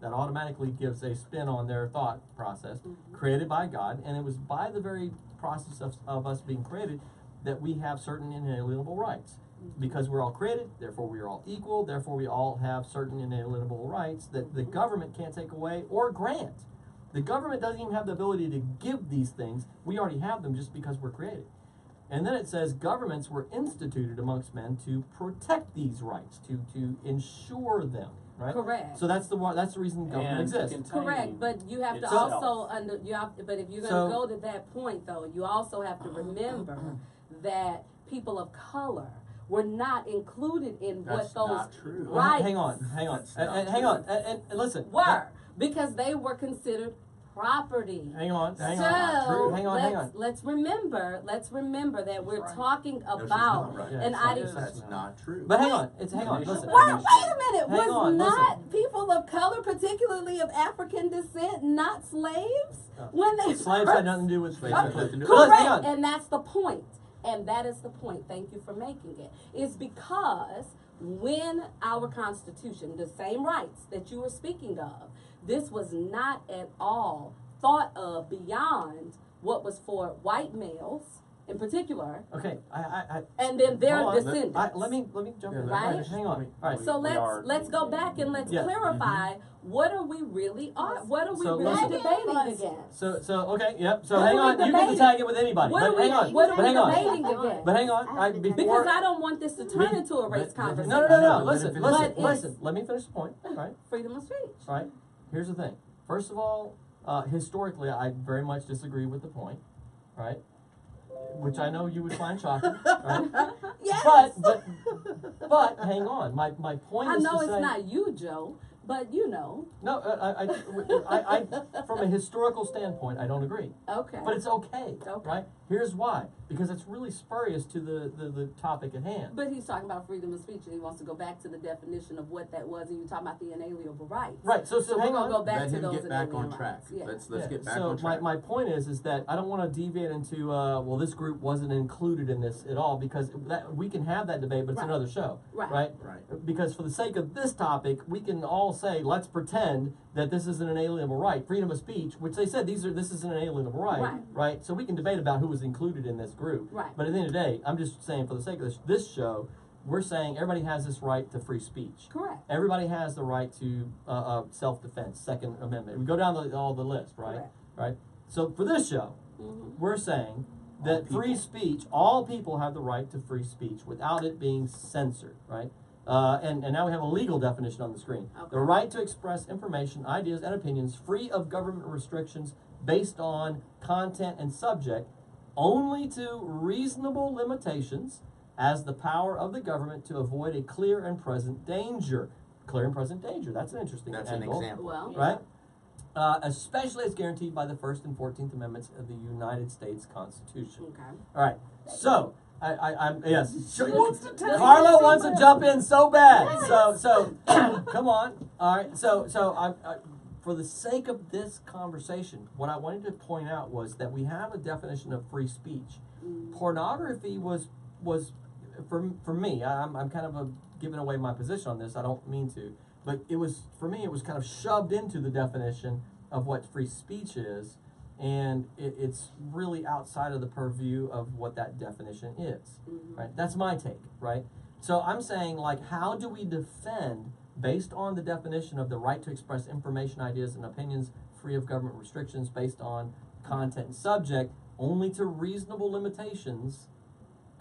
that automatically gives a spin on their thought process, created by God, and it was by the very process of us being created that we have certain inalienable rights. Because we're all created, therefore we are all equal, therefore we all have certain inalienable rights that the government can't take away or grant. The government doesn't even have the ability to give these things. We already have them just because we're created. And then it says governments were instituted amongst men to protect these rights, to ensure them, right? Correct. So that's the reason government And to exists. contain Correct, but you have to itself. also but if you're going to go to that point, though, you also have to remember that people of color were not included in That's what those not true. rights Hang on. That's not Hang on. And listen. were, because they were considered property. Hang on. So Hang on. let's remember that we're talking No, she's about not right. Yeah, an it's not- ideology. That's not true. But hang on. Hang on. Listen. Wait a minute. Hang Was on, not listen. people of color, particularly of African descent, not slaves when they Slaves first had nothing to do with Slaves had nothing to do with Listen, hang Correct, on. and that's the point. And that is the point. Thank you for making it. It's because when our Constitution, the same rights that you were speaking of, this was not at all thought of beyond what was for white males in particular, Okay. and then their Hold on. descendants. Let me jump in. Right? Hang on. All right. So We are- let's go back and let's Yeah. clarify what are we really So really listen. debating against? So okay. Yep. So What hang are we on. You get to debating? tag it with anybody. What But are we, hang on. what are But we hang on. debating against? But hang on. Because Before. I don't want this to turn into a race No, conversation. no. But Listen. But Listen. Let me finish the point. Right. Freedom of speech. Right. Here's the thing. First of all, historically, I very much disagree with the point. Right. Which I know you would find shocking. Right. Yes. But hang on. My point I is know to it's say. not you, Joe, but you know. No, I from a historical standpoint, I don't agree. Okay. But it's okay, Okay. right? Here's why. Because it's really spurious to the topic at hand. But he's talking about freedom of speech, and he wants to go back to the definition of what that was, and you're talking about the inalienable rights. Right, so So we're hang gonna on. go back Let to him those get back on inalienable track. rights. Yeah. Let's Yeah, get back so on track. my point is that I don't want to deviate into well, this group wasn't included in this at all, because we can have that debate, but it's Right. another show, Right. Right. Because for the sake of this topic, we can all say, let's pretend that this is an inalienable right, freedom of speech, which they said this is an inalienable right, Right. So we can debate about who was included in this group. Right. But at the end of the day, I'm just saying for the sake of this show, we're saying everybody has this right to free speech. Correct. Everybody has the right to self-defense, Second Amendment. We go down all the list, right? Correct. Right. So for this show, Mm-hmm. we're saying that free speech, all people have the right to free speech without it being censored, right? And now we have a legal definition on the screen. Okay. The right to express information, ideas, and opinions free of government restrictions based on content and subject, only to reasonable limitations as the power of the government to avoid a clear and present danger. Clear and present danger. That's an interesting That's an angle. example. Well, Right? Especially as guaranteed by the 1st and 14th Amendments of the United States Constitution. Okay. All right. So, I'm yes. tell Carla wants to jump in so bad. So, come on. All right. So, for the sake of this conversation, what I wanted to point out was that we have a definition of free speech. Pornography was for me. I'm kind of giving away my position on this. I don't mean to. But it was, for me, it was kind of shoved into the definition of what free speech is, and it's really outside of the purview of what that definition is, right? That's my take, right? So I'm saying, like, how do we defend, based on the definition of the right to express information, ideas, and opinions free of government restrictions based on content and subject, only to reasonable limitations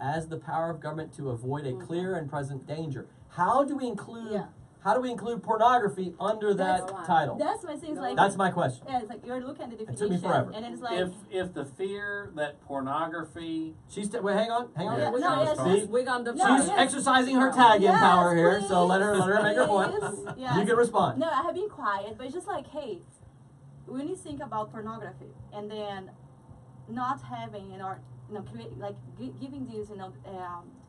as the power of government to avoid a clear and present danger? How do we include... Yeah. How do we include pornography under that title? That's my thing. Like That's my question. Yeah, it's like you're looking at the definition. It took me forever. And it's like If the fear that pornography, Wait, hang on. Yeah, we're No, gonna yes, See? we're gonna No, define She's it. yes. exercising her tag-in Yes, power here, please. so let her make her point. Please. Yes. You can respond. No, I have been quiet, but it's just like, hey, when you think about pornography and then not having, giving this,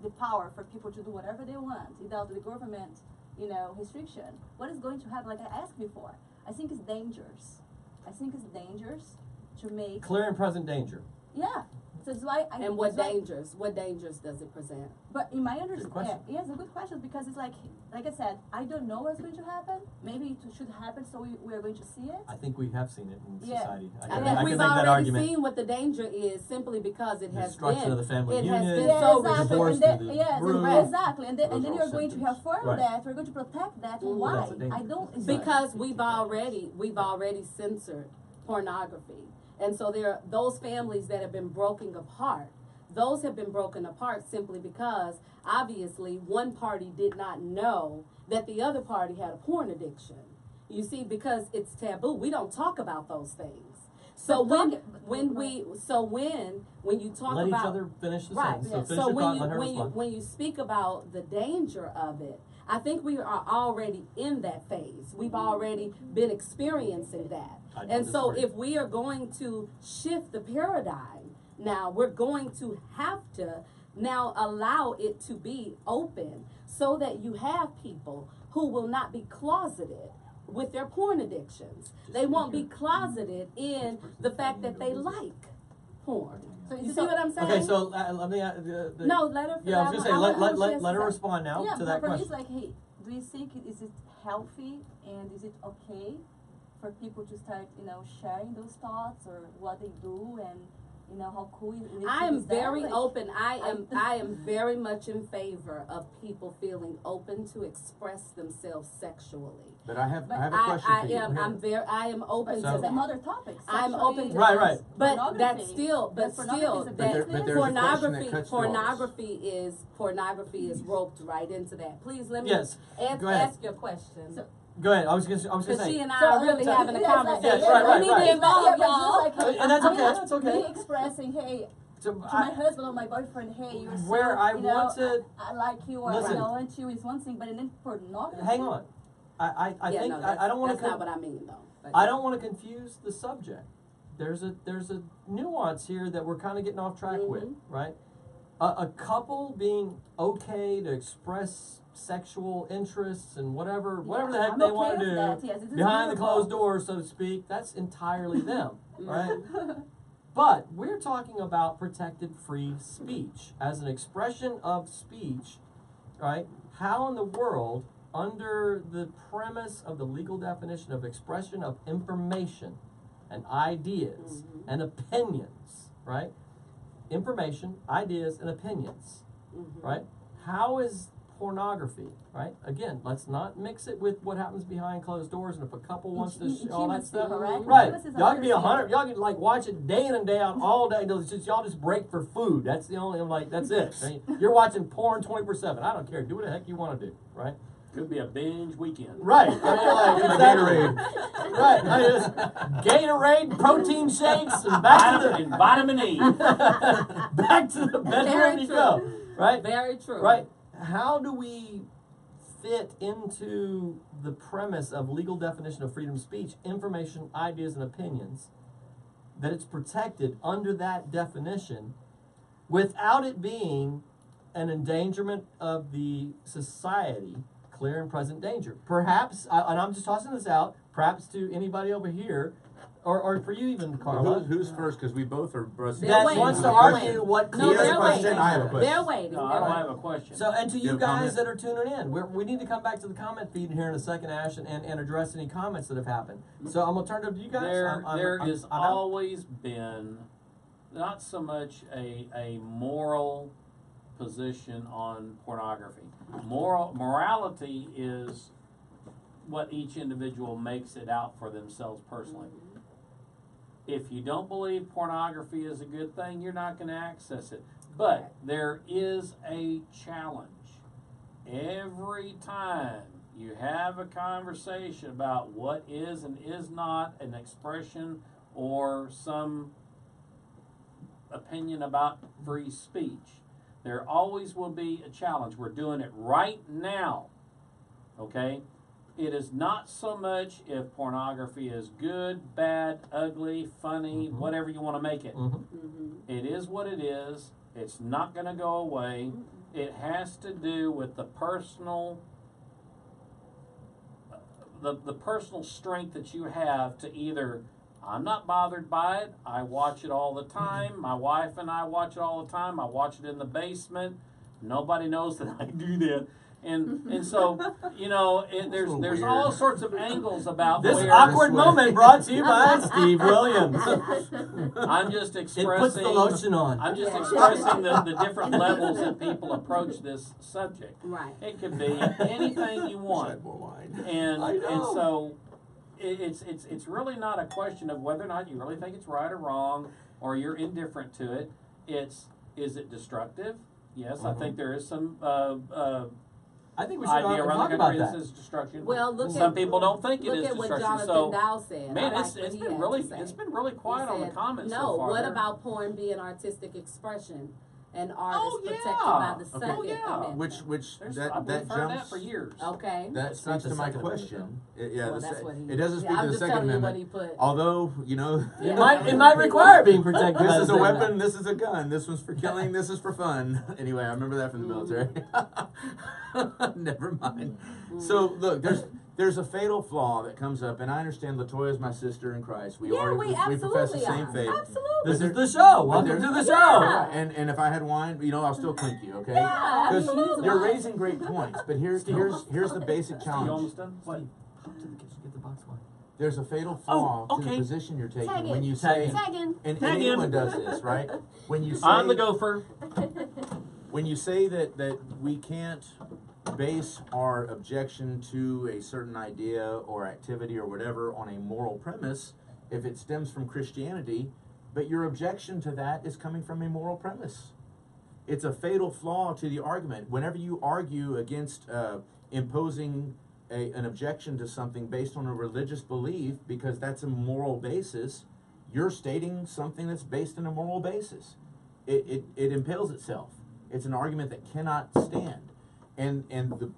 the power for people to do whatever they want without the government, restriction, what is going to happen? Like I asked before, I think it's dangerous. I think it's dangerous to make. Clear and present danger. Yeah. So it's why I. And what it's why- dangers? What dangers does it present? But in my Good understanding, question. yeah, it's a good question because it's like I said, I don't know what's going to happen. Maybe it should happen, so we are going to see it. I think we have seen it in Yeah. society. I I can think make we've that already argument. seen what the danger is simply because it The has destruction been. of the family it union. has been Yeah, so exactly. divorce And then, to the yes, root. exactly. And then Those you're are all going to symptoms. affirm Right. that. We're going to protect that. Mhm. Why? That's a danger. I don't. it's Because we've already censored pornography. And so there are those families that have been broken apart. Those have been broken apart simply because obviously one party did not know that the other party had a porn addiction. You see, because it's taboo. We don't talk about those things. So But when you talk Let about each other finish the right. sentence. So yes. finish So your thought, let her when you respond. when you speak about the danger of it, I think we are already in that phase. We've already been experiencing that. I don't And so disagree. if we are going to shift the paradigm, now we're going to have to now allow it to be open so that you have people who will not be closeted with their porn addictions. They won't be closeted in the fact that they like porn. So You see what I'm saying? Okay, so let me. No, let her. Yeah, I was gonna say I let want her to respond now yeah, to but that for me question. it's like, hey, do you think is it healthy and is it okay for people to start, sharing those thoughts or what they do and how cool it is? I am is that? very Like, open. I am very much in favor of people feeling open to express themselves sexually. But I have a question for you. I am open But to it's that. another topic. I'm Sexually, open to Right, right. But pornography. that's still, but Pornography still, is a that business. there's a question that cuts through all this. pornography is roped right into that. Please let me Yes, go ahead. ask your question. So- Go ahead. I was gonna Because say. she and I are really so- having a yes, conversation. Yes, right, We need right. to involve Yeah, but y'all. it's just like, And that's okay, that's okay. Me expressing, hey, So to my I, husband or my boyfriend, hey, you're so, Where I want to- I like you or Listen. I want you is one thing, but then pornography. hang on. I Yeah, think no, that's, I don't want that's to. not what I mean though. But I don't want to confuse the subject. There's a nuance here that we're kind of getting off track with, right? A couple being okay to express sexual interests and whatever the heck I'm they okay want to with do that, yes, it is behind the beautiful. closed doors, so to speak. That's entirely them, right? But we're talking about protected free speech as an expression of speech, right? How in the world, under the premise of the legal definition of expression of information and ideas and opinions, right? Information, ideas, and opinions, right? How is pornography, right? Again, let's not mix it with what happens behind closed doors. And if a couple wants to all that stuff, right? Y'all can be 100. Y'all can like watch it day in and day out all day. Y'all just break for food. That's the only that's it. Right? You're watching porn 24/7. I don't care. Do what the heck you want to do, right? Could be a binge weekend. Right. I mean, like, Gatorade. Right. I mean, it's Gatorade, protein shakes, and back to And vitamin E. back to the bedroom you go. Right. Very true. Right. How do we fit into the premise of legal definition of freedom of speech, information, ideas, and opinions, that it's protected under that definition without it being an endangerment of the society, clear and present danger? Perhaps, and I'm just tossing this out, perhaps to anybody over here, or for you even, Carla. Who's first? Because we both are brushing. That waiting. wants to They're argue waiting. what No, He has a they're question, waiting. I have a question. They're waiting. No, I don't have a question. So, and to You you have a guys comment? that are tuning in, we need to come back to the comment feed here in a second, Ash, and address any comments that have happened. So I'm going to turn it over to you guys. There I'm has out. always been not so much a moral position on pornography. Morality is what each individual makes it out for themselves personally. If you don't believe pornography is a good thing, you're not going to access it. But there is a challenge. Every time you have a conversation about what is and is not an expression or some opinion about free speech, there always will be a challenge. We're doing it right now, okay? It is not so much if pornography is good, bad, ugly, funny, whatever you want to make it. It is what it is. It's not going to go away. It has to do with the personal the personal strength that you have to either, I'm not bothered by it, I watch it all the time, my wife and I watch it all the time, I watch it in the basement, nobody knows that I do that. And so, you know, there's all sorts of angles about This where awkward moment brought to you by Steve Williams. I'm just It expressing. puts the lotion on. I'm just expressing the different levels that people approach this subject. Right. It could be anything you want, Had more wine. and I know. so it's really not a question of whether or not you really think it's right or wrong, or you're indifferent to it. Is it destructive? Yes, I think there is some I think we should idea around talk the about country that that. says destruction. Well, look Some at people don't think it look is at what destruction. Jonathan So, Dow said. man, I it's like what he been had really to say. it's been really quiet He on the said, comments no, so far. what They're- about porn being artistic expression and art Oh, is protected yeah. by the Okay. Second Oh, yeah. Amendment? Which There's- that I've heard that jumps. for years. Okay. That It's not speaks the to my Second Amendment, question. Well, that's what he- It doesn't speak yeah, to I'm the just Second telling you what Amendment. he put. Although, you know, It might require being protected. this by is the a Second weapon, this is a gun, this one's for killing, this is for fun. Anyway, I remember that from the military. Never mind. So look, there's a fatal flaw that comes up, and I understand LaToya is my sister in Christ. We profess the same faith. Absolutely. This is the show. Welcome to the show. Yeah. And if I had wine, you know, I'll still clink you, okay? Yeah, Because absolutely. you're raising great points, but here's the basic You challenge. almost done? What? Come to the kitchen, get the box wine. There's a fatal flaw to the okay. position you're taking Tag when it. you Tag say, it. Second. and Tag him. anyone does this, right? When you say I'm the gopher. when you say that we can't base our objection to a certain idea or activity or whatever on a moral premise, if it stems from Christianity, but your objection to that is coming from a moral premise. It's a fatal flaw to the argument. Whenever you argue against imposing an objection to something based on a religious belief, because that's a moral basis, you're stating something that's based on a moral basis. It impales itself. It's an argument that cannot stand. And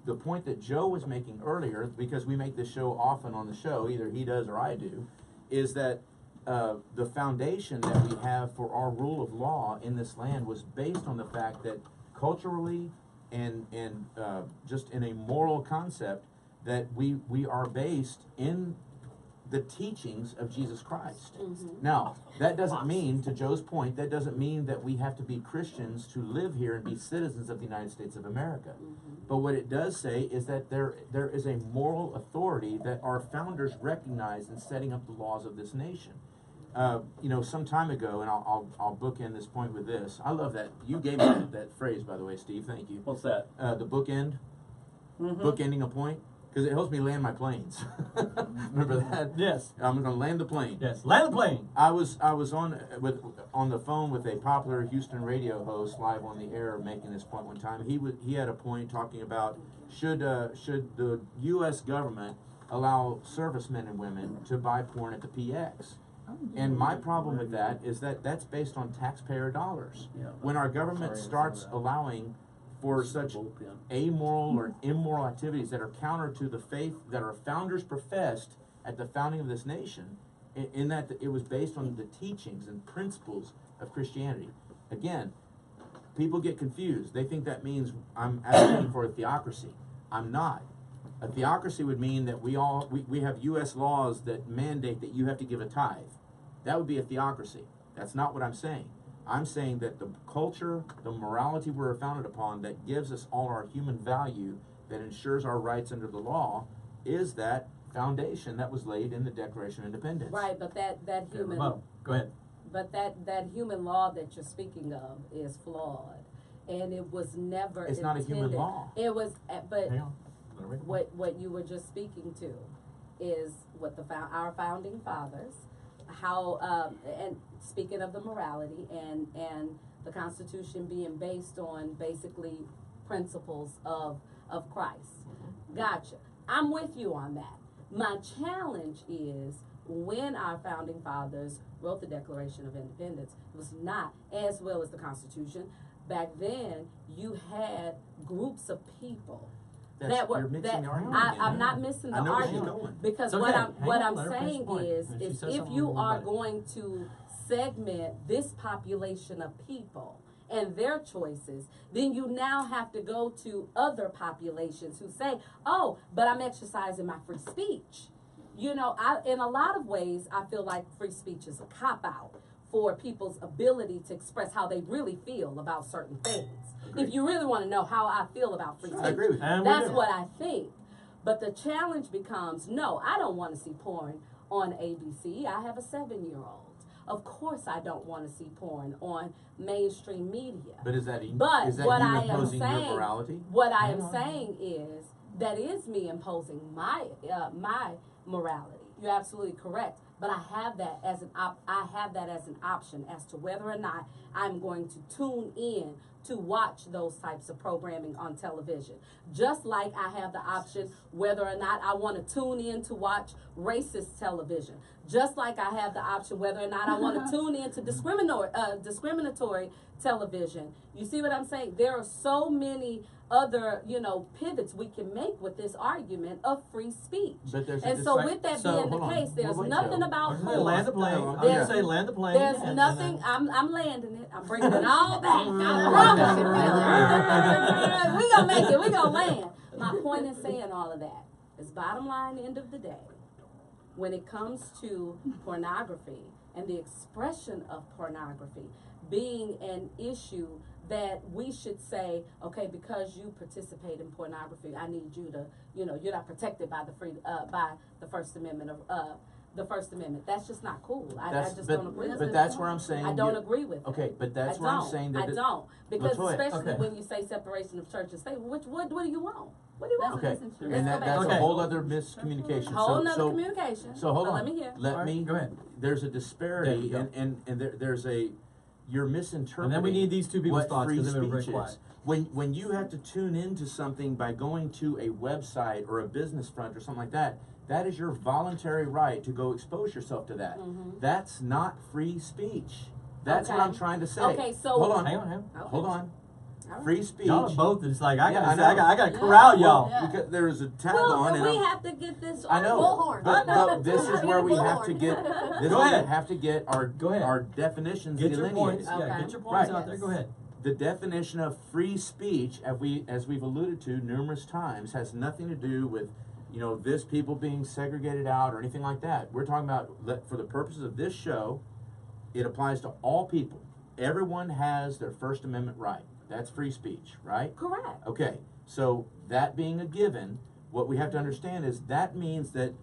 the point that Joe was making earlier, because we make this show often on the show, either he does or I do, is that the foundation that we have for our rule of law in this land was based on the fact that culturally and just in a moral concept that we are based in the teachings of Jesus Christ. Now, that doesn't mean, to Joe's point, that doesn't mean that we have to be Christians to live here and be citizens of the United States of America. But what it does say is that there is a moral authority that our founders recognized in setting up the laws of this nation. some time ago, and I'll bookend this point with this. I love that you gave me that phrase, by the way, Steve. Thank you. What's that? The bookend, Mm-hmm. bookending a point, because it helps me land my planes. Remember that? Yes. I'm going to land the plane. Yes. Land the plane. I was on the phone with a popular Houston radio host live on the air making this point one time. He had a point talking about should the U.S. government allow servicemen and women to buy porn at the PX. And my problem with that is that that's based on taxpayer dollars. Yeah. When our government starts allowing for such amoral or immoral activities that are counter to the faith that our founders professed at the founding of this nation, in that it was based on the teachings and principles of Christianity. Again, people get confused. They think that means I'm advocating for a theocracy. I'm not. A theocracy would mean that we have U.S. laws that mandate that you have to give a tithe. That would be a theocracy. That's not what I'm saying. I'm saying that the culture, the morality we're founded upon that gives us all our human value, that ensures our rights under the law, is that foundation that was laid in the Declaration of Independence. Right, but that human Go ahead. but that human law that you're speaking of is flawed, and it was never It's not a human intended. law. It was, but Hang on. what you were just speaking to is what our founding fathers, how and speaking of the morality and the Constitution being based on basically principles of Christ. Gotcha. I'm with you on that. My challenge is when our founding fathers wrote the Declaration of Independence, it was not, as well as the Constitution, back then you had groups of people You're mixing the argument again. I'm not missing the I know where she's argument going. because It's what okay. I'm Hang what on, I'm let her finish saying the point. is If she says if something, you we'll are let it. going to segment this population of people and their choices, then you now have to go to other populations who say, oh, but I'm exercising my free speech. You know, in a lot of ways, I feel like free speech is a cop-out for people's ability to express how they really feel about certain things. Agreed. If you really want to know how I feel about free speech, I agree with you. And we that's do. what I think. But the challenge becomes, no, I don't want to see porn on ABC. I have a 7-year-old. Of course I don't want to see porn on mainstream media. But is that But what you I am imposing your saying, morality? what I am saying is that is me imposing my morality. You're absolutely correct. But I have that as an option as to whether or not I'm going to tune in to watch those types of programming on television. Just like I have the option whether or not I want to tune in to watch racist television. Just like I have the option whether or not I want to tune in to discriminatory television. You see what I'm saying? There are so many other, pivots we can make with this argument of free speech. But there's And so with that being the case, there's nothing about Hey, land the plane. I'm There's- gonna say land the plane. There's and nothing. then- I'm landing it. I'm bringing it all back. I promise you. We gonna make it. We gonna land. My point in saying all of that is, bottom line, end of the day, when it comes to pornography and the expression of pornography being an issue that we should say, okay, because you participate in pornography, I need you to, you're not protected by by the First Amendment of the First Amendment. That's just not cool. I just don't agree with it. But that's where I'm saying. I don't agree with it. Okay, but that's I where I'm don't. saying that. I don't. Because LaToya, especially okay. when you say separation of church and state, what do you want? What do you want? Okay, Let's and go that's back. a Okay. whole other miscommunication. Whole nother so, communication. So hold But on. Let me hear. Let All right, me. go ahead. There's a disparity, There you and there's a. You're misinterpreting. And then we need these two people's what thoughts, free 'cause they've been very speech quiet. is. When you have to tune into something by going to a website or a business front or something like that, that is your voluntary right to go expose yourself to that. Mhm. That's not free speech. That's what Okay. I'm trying to say. Okay, so hold on. Hang on. Okay. Hold on. All right. Free speech. Y'all are both. It's like I Yeah, gotta, I know. I gotta corral y'all. Yeah. Because there is a tag Well, on, then and we I'm- have to get this. I know, Bullhorn. but this is where we have to Bullhorn. get. This Go is where ahead. we have to get our Go ahead. our definitions Get your delineated. points. Yeah, Okay. get your points Right. out there. Go ahead. The definition of free speech, as we've alluded to numerous times, has nothing to do with, this people being segregated out or anything like that. We're talking about that for the purposes of this show, it applies to all people. Everyone has their First Amendment right. That's free speech, right? Correct. Okay, so that being a given, what we have to understand is that means that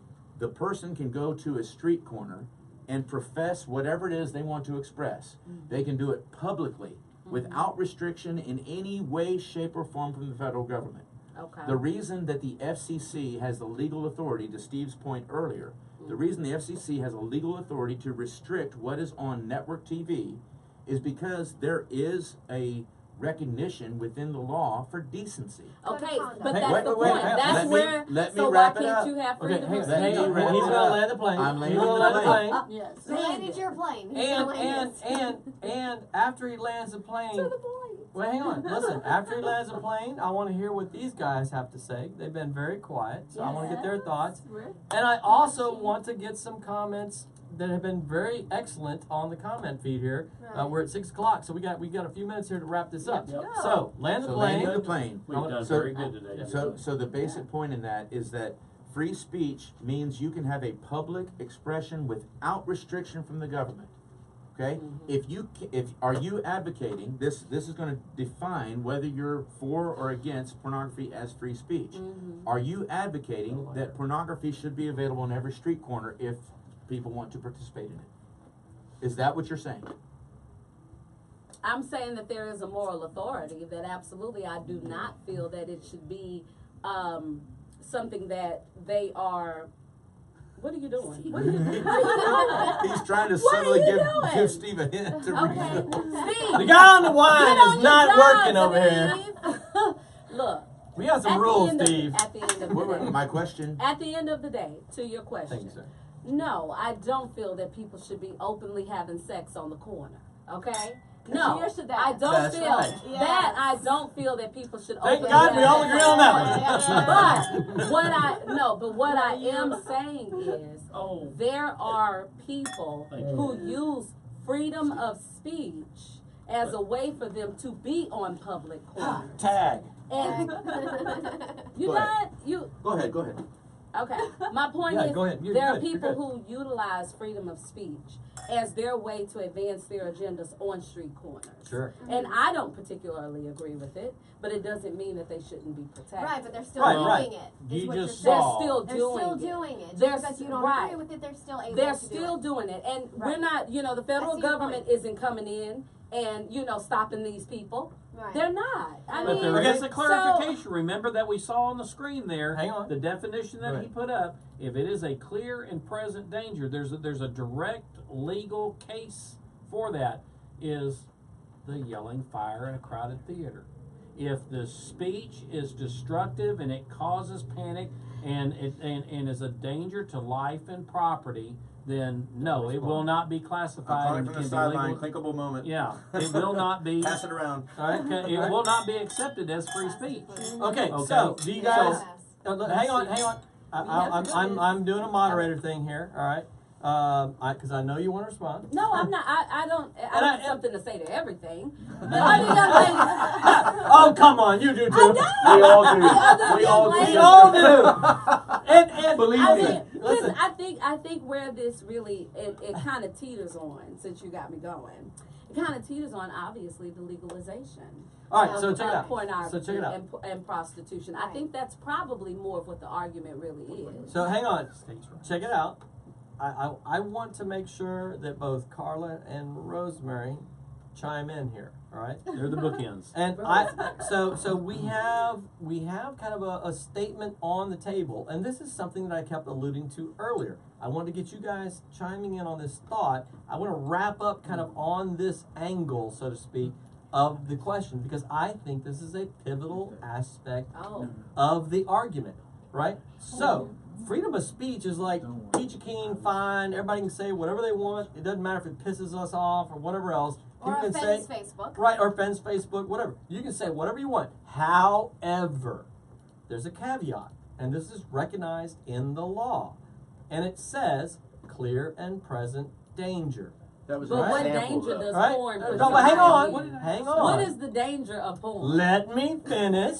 the person can go to a street corner and profess whatever it is they want to express. They can do it publicly without restriction in any way, shape, or form from the federal government. Okay. The reason that the FCC has the legal authority, to Steve's point earlier, the reason the FCC has a legal authority to restrict what is on network TV is because there is a recognition within the law for decency. Okay, but Hey, that's wait, the wait, point. hang on. That's where. Let me so wrap why it can't up. you have Okay, freedom hang of on. speech? Hang on. wrap He's it gonna up. land the plane. I'm He's landing gonna the land the plane. plane. Yes. Landed your plane. He's gonna land this. And after he lands the plane, To the point. well, hang on. Listen, after he lands the plane, I want to hear what these guys have to say. They've been very quiet, so I want to get their thoughts. And I also want to get some comments that have been very excellent on the comment feed here. Right. We're at 6 o'clock, so we got a few minutes here to wrap this up. Yep. So land the So plane. landing the plane. We've done So- very good today. So the basic point in that is that free speech means you can have a public expression without restriction from the government. Okay? Are you advocating this is going to define whether you're for or against pornography as free speech. Are you advocating that pornography should be available on every street corner if people want to participate in it? Is that what you're saying? I'm saying that there is a moral authority that absolutely I do not feel that it should be something that they are. What are you doing? What are you doing? He's trying to What are subtly you give doing? Steve a hint to Okay, read. Steve. The guy on the Get wine on is your not job, working over here. Steve. Look. We got some at the rules, end of- Steve. At the end of the Wait, day. my question. At the end of the day, to your question. Thank you, sir. No, I don't feel that people should be openly having sex on the corner. Okay? No, Cheers to that. I don't That's feel right. that. I don't feel that people should. Thank openly God we have all agree on that one. But what I am saying is, Oh. there are people Thank you. who use freedom of speech as a way for them to be on public corners. Tag. And you Go ahead. you. Go ahead. Okay, my point Yeah, is, go ahead. You're there are good. You're people good. who utilize freedom of speech as their way to advance their agendas on street corners. Sure. And I don't particularly agree with it, but it doesn't mean that they shouldn't be protected. Right, but they're still Right, doing right. it. You is what just you're They're saying. saw- still They're doing still it. doing it. Just They're because you don't right. agree with it, they're still able They're to do still it. doing it. And we're Right. not, the federal see your government point. isn't coming in and, stopping these people. Right. They're not. I But mean, there Okay. is a clarification. Remember that we saw on the screen there. Hang on. The definition that he Right. put up. If it is a clear and present danger, there's a direct legal case for that. Is the yelling fire in a crowded theater? If the speech is destructive and it causes panic and is a danger to life and property, then no, it will not be I'm classified calling and from the can be sideline. legal. Thinkable moment. Yeah, it will not be. Pass it around. All right, it will not be accepted as free speech. Okay, Okay. so do you guys? Yes. Hang on. I'm doing a moderator thing here. All right. Because I know you want to respond. no, I'm not. I don't And have I- something to say to everything. But I mean, I'm saying, Oh, come on, you do too. I We all do. Other We all young do. We all do. And Believe I me. mean, Listen. listen, I think where this really it kind of teeters on, since you got me going, it kind of teeters on obviously the legalization. All right, so of check it out. pornography So check it out. and prostitution. I think that's probably more of what the argument really is. So hang on. Check it out. I want to make sure that both Carla and Rosemary chime in here. All right. They're the bookends. And so we have kind of a statement on the table, and this is something that I kept alluding to earlier. I want to get you guys chiming in on this thought. I want to wrap up kind of on this angle, so to speak, of the question, because I think this is a pivotal aspect Oh, of the argument, right? So freedom of speech is like peachy keen, fine. Everybody can say whatever they want. It doesn't matter if it pisses us off or whatever else. Or You can offends say, Facebook. right, or offends Facebook, whatever. You can say whatever you want. However, there's a caveat, and this is recognized in the law. And it says clear and present danger. That was but an what example, danger though. does Right? porn No, provide? but hang on. Hang on. What is the danger of porn? Let me finish.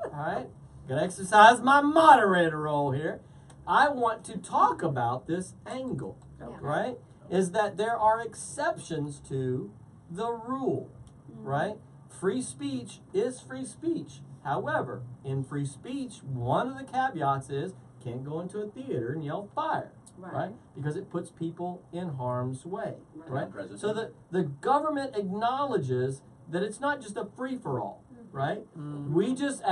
Alright? Gonna exercise my moderator role here. I want to talk about this angle. Right? Is that there are exceptions to the rule. Right? Free speech is free speech. However, in free speech, one of the caveats is can't go into a theater and yell fire. right? Because it puts people in harm's way, right? President. So the government acknowledges that it's not just a free-for-all, right? We just,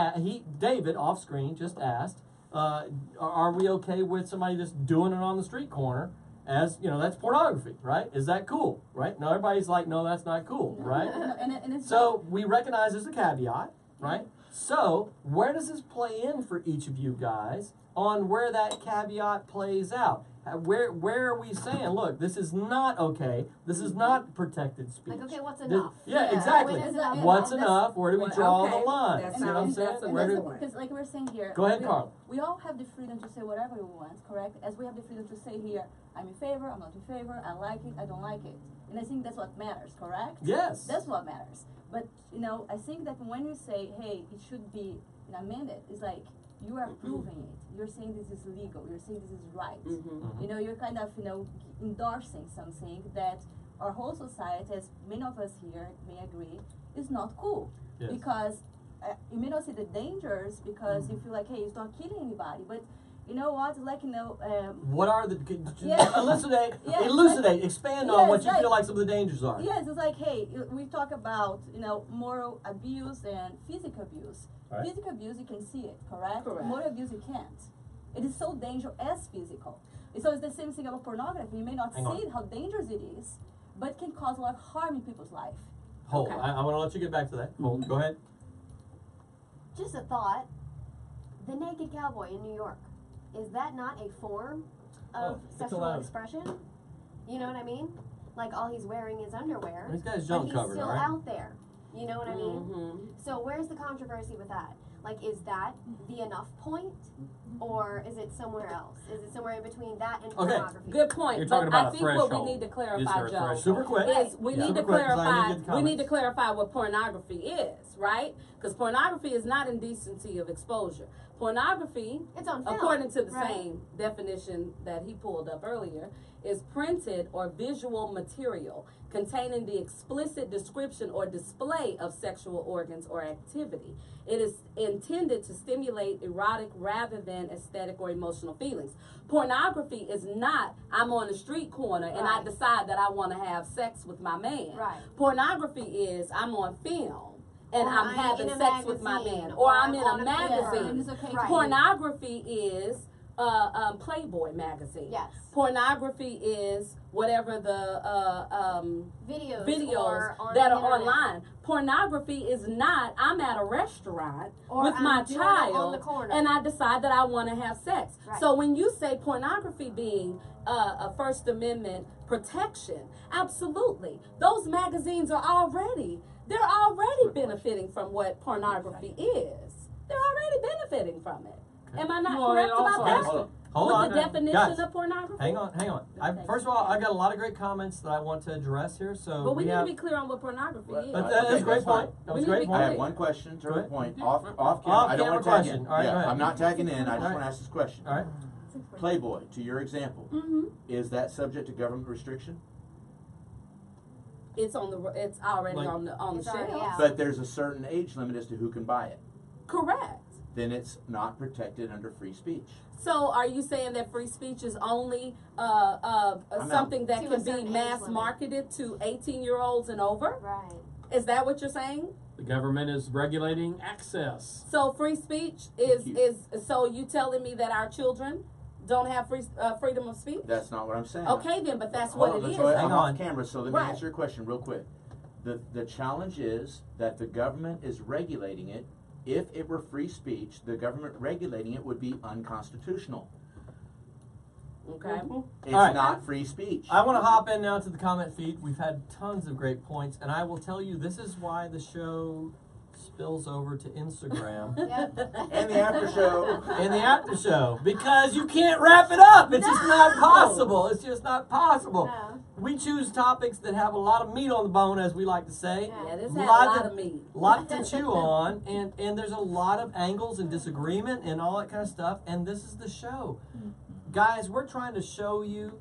David, off screen, just asked, are we okay with somebody just doing it on the street corner? As, you know, that's pornography, right? Is that cool, right? No, everybody's like, no, that's not cool, right? And it's So we recognize there's a caveat, right? So where does this play in for each of you guys on where that caveat plays out? Where are we saying, look, this is not okay. This is not protected speech. Like, okay, what's enough? Yeah, exactly. When is enough? What's That's- enough? Where do we draw okay. the line? That's You know what I'm saying? that's Where do- Because like we're saying here, Go ahead, we, Carla. we all have the freedom to say whatever we want, correct? As we have the freedom to say here, I'm in favor, I'm not in favor, I like it, I don't like it. And I think that's what matters, correct? Yes. That's what matters. But, you know, I think that when you say, hey, it should be amended, it's like, you are proving it. You're saying this is legal, you're saying this is right. You know, you're kind of, you know, endorsing something that our whole society, as many of us here may agree, is not cool. Yes. Because you may not see the dangers because you feel like, hey, it's not killing anybody. But you know what? It's like, you know, What are the Yeah. elucidate? Yeah, Elucidate. Expand on yeah, what it's you feel like- like some of the dangers are. yes, it's like, hey, we talk about, you know, moral abuse and physical abuse. Right. Physical abuse, you can see it, correct? Correct. Moral abuse, you can't. It is so dangerous as physical. So it's the same thing about pornography. You may not Hang on. see how dangerous it is, but it can cause a lot of harm in people's life. Hold. Okay. I want to let you get back to that. Hold. Go ahead. Just a thought. The naked cowboy in New York, is that not a form of it's sexual allowed. expression? You know what I mean? Like all he's wearing is underwear. This guy's but junk he's covered, still all right? out there. You know what I mean? So where's the controversy with that? Like, is that the enough point, or is it somewhere else? Is it somewhere in between that and Okay. pornography? Good point. You're but talking about I a think what we threshold. need to Is clarify, there a Joe, threshold? Super quick. is we Yeah. need Super to quick, 'cause I need to clarify. get the We need to comments. clarify what pornography is, right? Because pornography is not indecency of exposure. Pornography, It's on film. according to the right? same definition that he pulled up earlier, is printed or visual material containing the explicit description or display of sexual organs or activity. It is intended to stimulate erotic rather than aesthetic or emotional feelings. Pornography is not, I'm on the street corner and I Right. decide that I want to have sex with my man. Right. Pornography is, I'm on film and Or I'm I'm having in a sex with my magazine, man. Or I'm in on a a paper. magazine. And it's okay to Right. Pornography is Playboy magazine. Yes. Pornography is whatever the Videos or on that the are internet. online. Pornography is not, I'm at a restaurant Or with I'm my doing it on child the corner. and I decide that I want to have sex. Right. So when you say pornography being a First Amendment protection, absolutely. Those magazines are already, they're already benefiting from what pornography is. They're already benefiting from it. Am I not Well, correct it about also that? has to- Hold With on. the definition Guys, of pornography? hang on. First of all, I got a lot of great comments that I want to address here. So But we need have. to be clear on what pornography is. But Okay, that's a great that's fine. point. That We was a need great to be I point. have one question, to Go the ahead. point, off camera. I don't Off-camera want to tag question. in. All right, go Yeah, ahead. I'm not tagging in, I just All right. want to ask this question. All right. Playboy, to your example, Mm-hmm. is that subject to government restriction? It's it's already Like- on the It's already shelf. out. But there's a certain age limit as to who can buy it. Correct. Then it's not protected under free speech. So are you saying that free speech is only out. something that To a can be certain age mass limit. marketed to 18-year-olds and over? Right. Is that what you're saying? The government is regulating access. So free speech is Thank you. so you telling me that our children don't have freedom of speech? That's not what I'm saying. Okay then, but that's Hold what on, it is. LaToya, I'm Hang off on. camera, so let me Right. answer your question real quick. The challenge is that the government is regulating it. If it were free speech, the government regulating it would be unconstitutional. Okay. It's All right. not free speech. I want to hop in now to the comment feed. We've had tons of great points, and I will tell you this is why the show spills over to Instagram Yep. And the after show. and the after show because you can't wrap it up. It's just not No. possible. It's just not possible. No. We choose topics that have a lot of meat on the bone, as we like to say. Yeah, this had a Lots lot of meat. Lot to chew on, and there's a lot of angles and disagreement and all that kind of stuff, and this is the show. Guys, we're trying to show you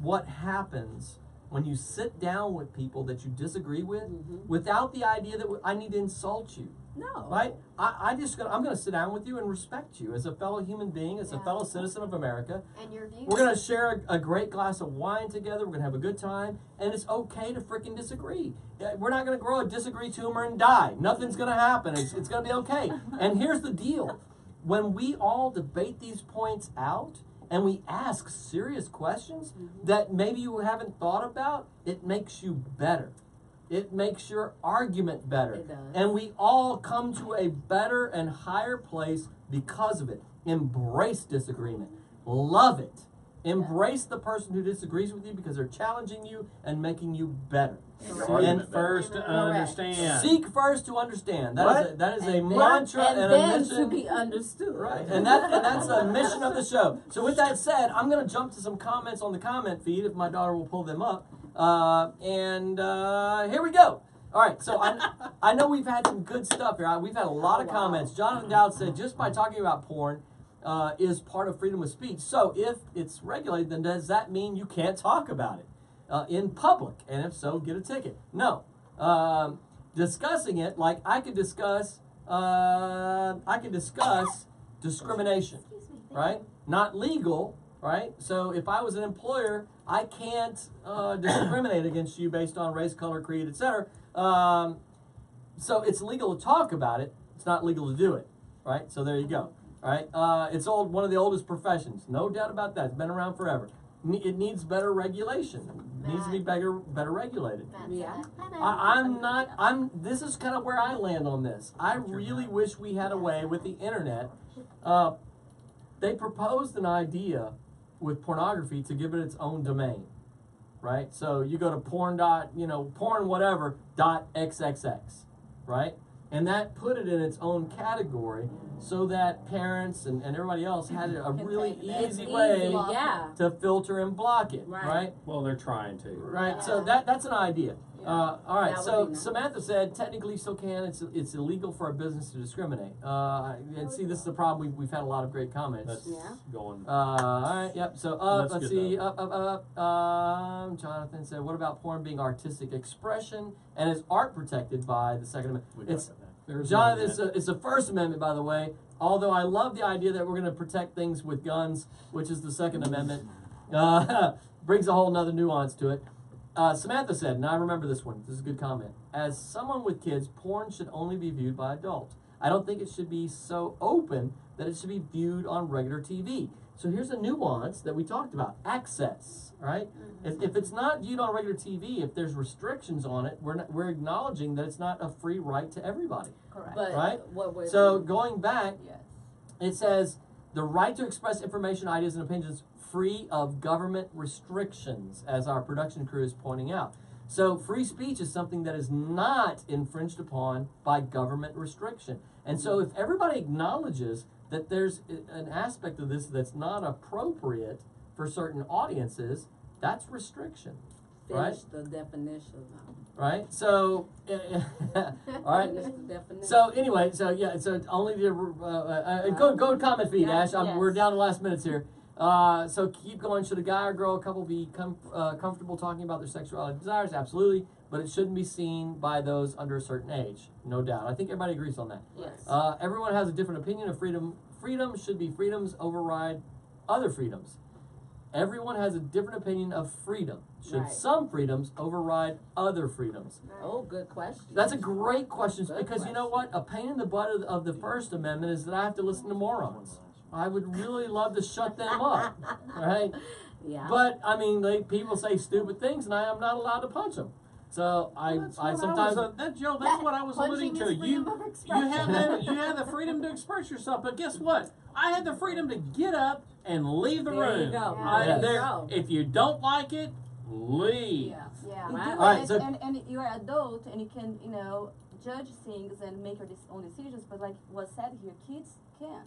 what happens when you sit down with people that you disagree with without the idea that I need to insult you. No. Right? I'm gonna sit down with you and respect you as a fellow human being, as a Yeah. fellow citizen of America. And your views. We're gonna share a great glass of wine together. We're gonna have a good time, and it's okay to freaking disagree. We're not gonna grow a disagree tumor and die. Nothing's gonna happen. It's gonna be okay. And here's the deal: when we all debate these points out and we ask serious questions that maybe you haven't thought about, it makes you better. It makes your argument better. It does. And we all come to a better and higher place because of it. Embrace disagreement. Love it. Embrace the person who disagrees with you because they're challenging you and making you better. And first to understand. Seek first to understand. That is a And mantra then, and and a then mission. to be understood. Right, and that's the mission of the show. So with that said, I'm going to jump to some comments on the comment feed if my daughter will pull them up. Here we go. All right, so I know we've had some good stuff here. We've had a lot of comments. Jonathan Dowd said, just by talking about porn is part of freedom of speech. So if it's regulated, then does that mean you can't talk about it in public? And if so, get a ticket. No. Discussing it, like I could discuss discrimination, right? Not legal, right? So if I was an employer, I can't discriminate against you based on race, color, creed, etc. So it's legal to talk about it. It's not legal to do it, right? So there you go. All right. It's one of the oldest professions, no doubt about that. It's been around forever. It needs better regulation. It needs to be better regulated. Yeah. This is kind of where I land on this. I really wish we had a way with the internet. They proposed an idea with pornography to give it its own domain, right? So you go to porn whatever .xxx, right? And that put it in its own category so that parents and everybody else had a really easy way Yeah. to filter and block it, right? Well, they're trying to. Right. So that's an idea. All right. That would So be nice. Samantha said technically still can. It's illegal for a business to discriminate. And see, this is the problem. We've had a lot of great comments. That's Yeah. going. All right. Yep. So up. That's Let's good, see. though. Up. Jonathan said, "What about porn being artistic expression and is art protected by the Second Amendment?" We talked It's about that. There's Jonathan. It's the First Amendment, by the way. Although I love the idea that we're going to protect things with guns, which is the Second Amendment, brings a whole nother nuance to it. Samantha said, and I remember this one. This is a good comment. As someone with kids, porn should only be viewed by adults. I don't think it should be so open that it should be viewed on regular TV. So here's a nuance that we talked about: access. Right? If it's not viewed on regular TV, if there's restrictions on it, we're acknowledging that it's not a free right to everybody. Correct. But Right? what we're So going back, Yes. it says the right to express information, ideas, and opinions free of government restrictions, as our production crew is pointing out. So free speech is something that is not infringed upon by government restriction. And so if everybody acknowledges that there's an aspect of this that's not appropriate for certain audiences, that's restriction. Right? finish the definition. Right? So, all right. Finish the definition. So anyway, so only the go comment feed, Yeah, Ash. yes. We're down to the last minutes here. So keep going. Should a guy or girl couple be comfortable talking about their sexuality desires? Absolutely, but it shouldn't be seen by those under a certain age. No doubt. I think everybody agrees on that. Yes. Everyone has a different opinion of freedom. Freedom should be freedoms override other freedoms. Everyone has a different opinion of freedom. Should Right. some freedoms override other freedoms? Oh, good question. That's a great question Good because you know what? A pain in the butt of the First Amendment is that I have to listen to morons. I would really love to shut them up, right? Yeah. But I mean, people say stupid things, and I am not allowed to punch them. So I sometimes Joe, that's what I was alluding to. You have the freedom to express yourself, but guess what? I had the freedom to get up and leave the There room. you go. Yeah. There you go. If you don't like it, leave. Yeah. Yeah. You Right. do All right, it, so- and you're an adult and you can, judge things and make your own decisions, but like was said here, kids can't.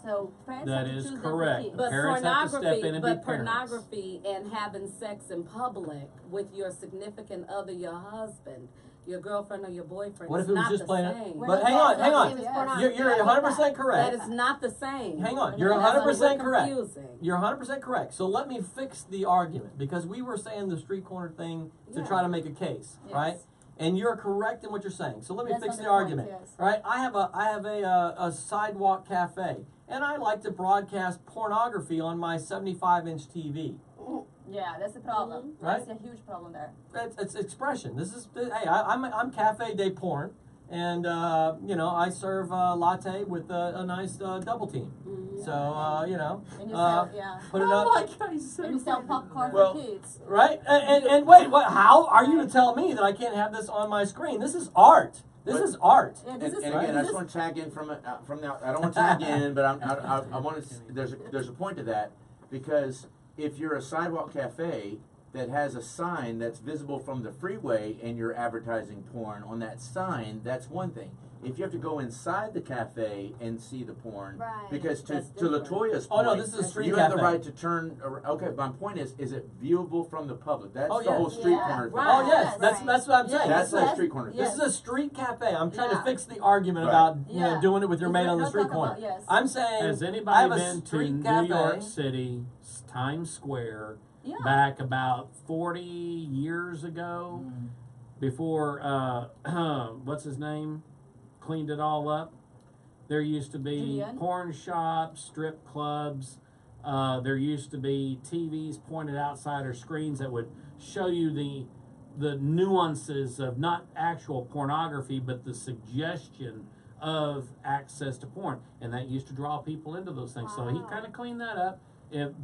So parents That have to is choose them for correct. kids. But Parents have to step pornography, in and be but parents. pornography and having sex in public with your significant other, your husband, your girlfriend or your boyfriend, what is if it was not just the playing same. it? But hang on. Yes. You're 100% correct. That is not the same. Hang on, you're That's 100% what's correct. confusing. You're 100% correct. So let me fix the argument because we were saying the street corner thing to Yeah. try to make a case, Yes. right? and you're correct in what you're saying. So let me That's fix not the the point, argument. yes. Right? I have a sidewalk cafe, and I like to broadcast pornography on my 75-inch TV. Yeah, that's the problem. Right? That's a huge problem there. It's expression. Hey, I'm Cafe de Porn, and I serve a latte with a nice double team. So And you put it up. God, he's so and you sell funny. popcorn Well, for kids. Right? And wait, what? How are you to tell me that I can't have this on my screen? This is art. This is art. Yeah, And, this is and again, I this just is- want to tag in from the. I don't want to tag in, but I want to. There's a point to that, because if you're a sidewalk cafe that has a sign that's visible from the freeway and you're advertising porn on that sign, that's one thing. If you have to go inside the cafe and see the porn, Right. because to That's different. LaToya's Oh, point, no, this is a street you have the cafe. right to turn. Okay, my point is it viewable from the public? That's Oh, the yes. whole street Yeah, corner thing. right. Oh yes, Right. that's what I'm saying. That's This the is street corner. Yes. This is a street cafe. I'm trying to Yeah. fix the argument Right. about Yeah. doing it with your It's mate not- on the not street talk corner. about- yes. I'm saying Has I anybody have a been to street New cafe. York City, Times Square, Yeah. back about 40 years ago, before what's his name cleaned it all up? There used to be Julian? porn shops, strip clubs. There used to be TVs pointed outside or screens that would show you the nuances of not actual pornography, but the suggestion of access to porn, and that used to draw people into those things. So he Wow. kind of cleaned that up.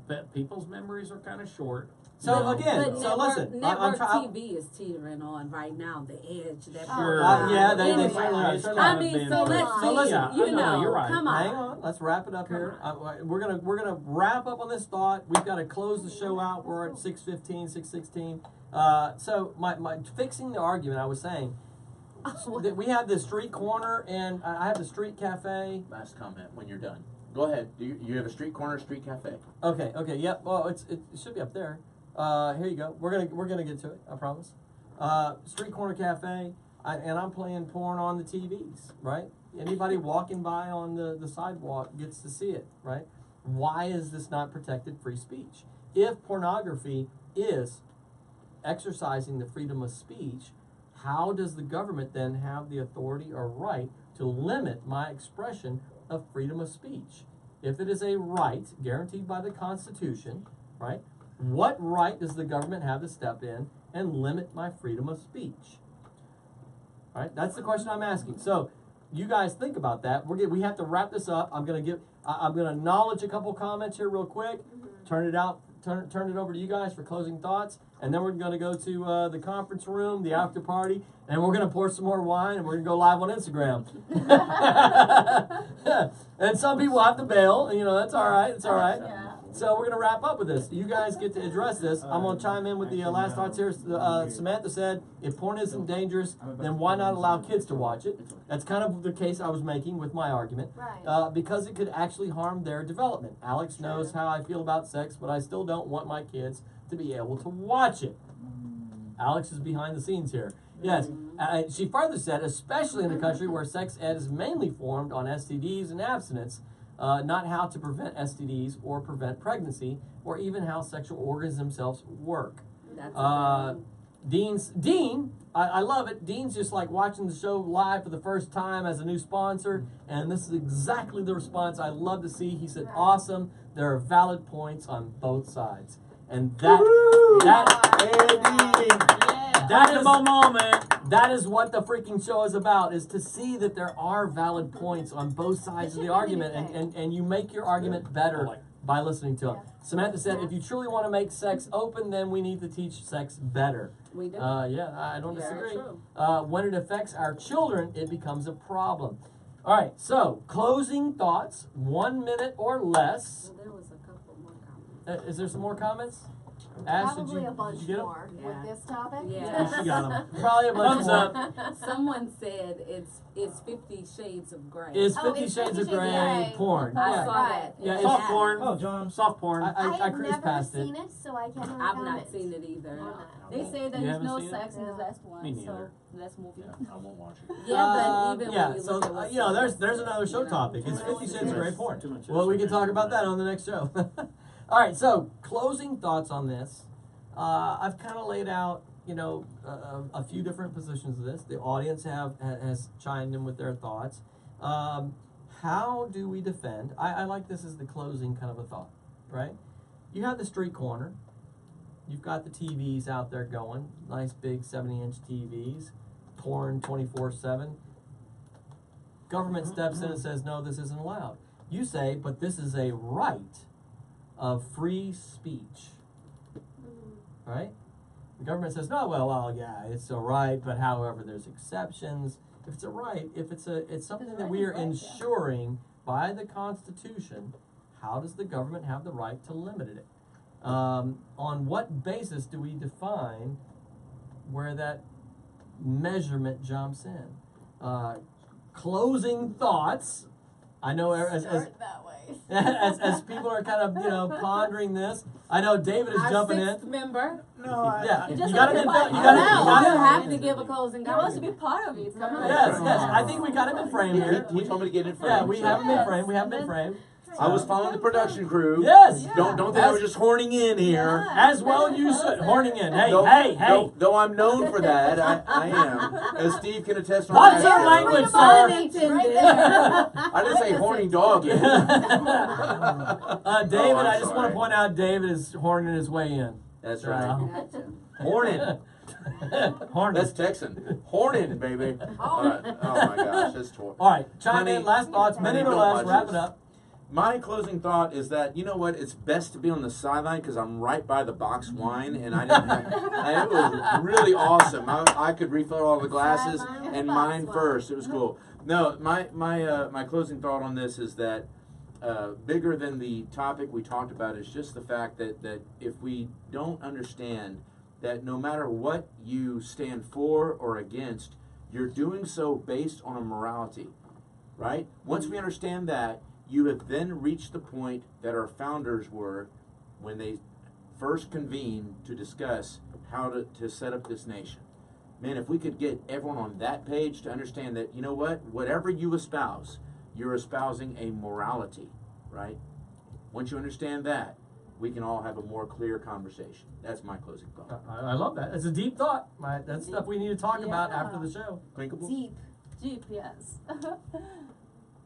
But people's memories are kind of short. So you know. again, But so network, listen, network I'm TV is teetering on right now. The edge. That Sure. Yeah, they Anyway. certainly are. It's Certainly I have kind of mean, been so for- let's So see. listen, You I know, know, you're right. come on. Hang on, let's wrap it up Come here. We're gonna wrap up on this thought. We've got to close the show out. We're at 6:15, 6:16. So my fixing the argument, I was saying that we have this street corner, and I have the street cafe. Last comment when you're done. Go ahead. Do you have a street corner, street cafe? Okay, yep. Well, it should be up there. Here you go. We're gonna get to it. I promise. Street corner cafe, and I'm playing porn on the TVs. Right? Anybody walking by on the sidewalk gets to see it. Right? Why is this not protected free speech? If pornography is exercising the freedom of speech, how does the government then have the authority or right to limit my expression of freedom of speech? If it is a right guaranteed by the Constitution, right, what right does the government have to step in and limit my freedom of speech? Right, that's the question I'm asking. So, you guys think about that. We have to wrap this up. I'm gonna acknowledge a couple comments here real quick. Turn it over to you guys for closing thoughts, and then we're gonna go to the conference room, the after party, and we're gonna pour some more wine, and we're gonna go live on Instagram. And some people have to bail, and that's all right. It's all right. Yeah. So we're gonna wrap up with this. You guys get to address this. I'm gonna chime in with the last thoughts here. Samantha said, if porn isn't dangerous, then why not allow kids to watch it? That's kind of the case I was making with my argument. Right. Because it could actually harm their development. Alex knows how I feel about sex, but I still don't want my kids to be able to watch it. Alex is behind the scenes here. Yes. She further said, especially in a country where sex ed is mainly formed on STDs and abstinence, not how to prevent STDs or prevent pregnancy, or even how sexual organs themselves work. That's a Dean, I love it. Dean's just like watching the show live for the first time as a new sponsor, and this is exactly the response I love to see. He said, awesome, there are valid points on both sides. And that is what the freaking show is about, is to see that there are valid points on both sides of the argument, and you make your argument better by listening to them. Samantha said, if you truly want to make sex open, then we need to teach sex better. We do. Yeah, I don't Very disagree. true. When it affects our children, it becomes a problem. All right, so closing thoughts, 1 minute or less. Well, there was a couple more comments. Is there some more comments? Ash, Probably a bunch did you get 'em? more Yeah. with this topic. Yeah. She got them. Probably a bunch Thumbs more. up. Someone said it's 50 Shades of Grey. Is Oh, 50 it's Shades 50 of Shades of Grey Grey. porn? I Yeah. saw Right. that. Yeah, Soft porn. Oh, John. Soft porn. I I've cruised never past seen it. it, so I can't really I've comment. not seen it either. on that. They say that You there's haven't no seen it? sex in the Yeah. last one, Me so neither. let's move it. I won't watch it. Yeah, but even Yeah, when you so look at what's there's another show you know, topic. It's you 50 know, Shades of Grey porn. Too much Well, we can talk information. about that on the next show. All right, so closing thoughts on this. I've kind of laid out a few different positions of this. The audience has chimed in with their thoughts. How do we defend? I like this as the closing kind of a thought, right? You have the street corner. You've got the TVs out there going, nice big 70-inch TVs, porn 24/7. Government steps in and says, no, this isn't allowed. You say, but this is a right of free speech, right? The government says, no, well, yeah, it's a right, but however, there's exceptions. If it's a right, if it's something that we are ensuring by the Constitution, how does the government have the right to limit it? On what basis do we define where that measurement jumps in? Closing thoughts. I know as that way. as people are kind of pondering this. I know David is jumping in. Member. No, Yeah, You you just got him. have to You buy- got You him. have to give a closing He wants to comment. be part of it. Come on. Yes, I think we got him in frame here. He told me to get in frame. Yeah, we so- have him in frame. We have him in frame. I was following the production crew. Yes. Don't think I was just horning in here. As well you should. Horning in. Hey, Though- hey. Though I'm known for that, I am. As Steve can attest on What's that. your language, sir? I didn't say horning dog in. David, I'm I just want sorry. to point out David is horning his way in. That's right. Gotcha. Horning. Horning. That's Texan. Horning, baby. All right. Oh my gosh, that's torn. All right, chime Honey, in. Last thoughts, honey, minute or don't less. watch Wrap this. it up. My closing thought is that, you know what, it's best to be on the sideline because I'm right by the box wine and I didn't have, and it was really awesome. I could refill all the glasses and mine first. It was cool. No, my closing thought on this is that bigger than the topic we talked about is just the fact that if we don't understand that no matter what you stand for or against, you're doing so based on a morality, right? Once we understand that, you have then reached the point that our founders were when they first convened to discuss how to set up this nation. Man, if we could get everyone on that page to understand that, you know what, whatever you espouse, you're espousing a morality, right? Once you understand that, we can all have a more clear conversation. That's my closing thought. I love that. It's a deep thought. That's stuff we need to talk about Yeah. after the show. Thinkable? Deep, yes.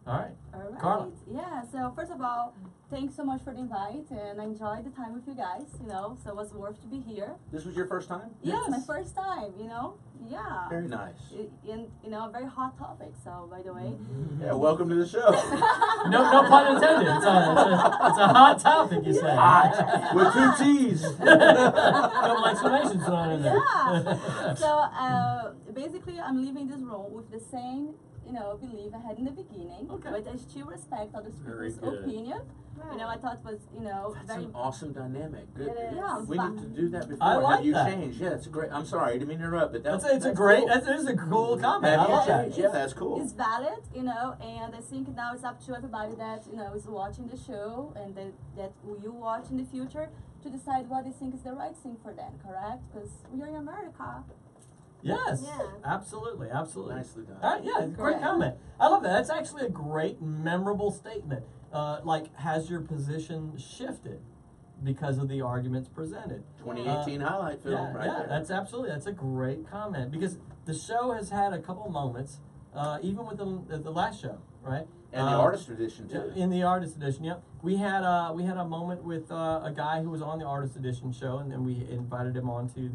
All right. All right. Carla. Yeah, so first of all, thanks so much for the invite, and I enjoyed the time with you guys, so it was worth to be here. This was your first time? Yeah, my first time, yeah. Very nice. In a very hot topic, so by the way. Yeah, welcome to the show. No pun intended. It's a hot topic, you say. Hot. With two T's. Couple exclamations thrown in there. Yeah. So basically, I'm leaving this room with the same, belief I had in the beginning, Okay. but I still respect other Very people's good. opinion. I thought was, That's very. an awesome dynamic. Good. It is. Yeah, We need to do that before. I like Have you that. changed? Yeah, it's a great. I'm sorry, I didn't mean to interrupt, but It's that's a great. Cool. That is a cool comment. Have I you love that. changed? Yeah, that's cool. It's valid, and I think now it's up to everybody that is watching the show and that you watch in the future to decide what they think is the right thing for them. Correct? Because we are in America. Yes. Yeah. Absolutely. Nicely done. Yeah, great Correct. comment. I love that. That's actually a great, memorable statement. Has your position shifted because of the arguments presented? 2018 highlight film, Yeah, right yeah, there. that's a great comment because the show has had a couple moments, even with the last show, right? And the artist edition too. In the artist edition, yeah, we had a moment with a guy who was on the artist edition show, and then we invited him on to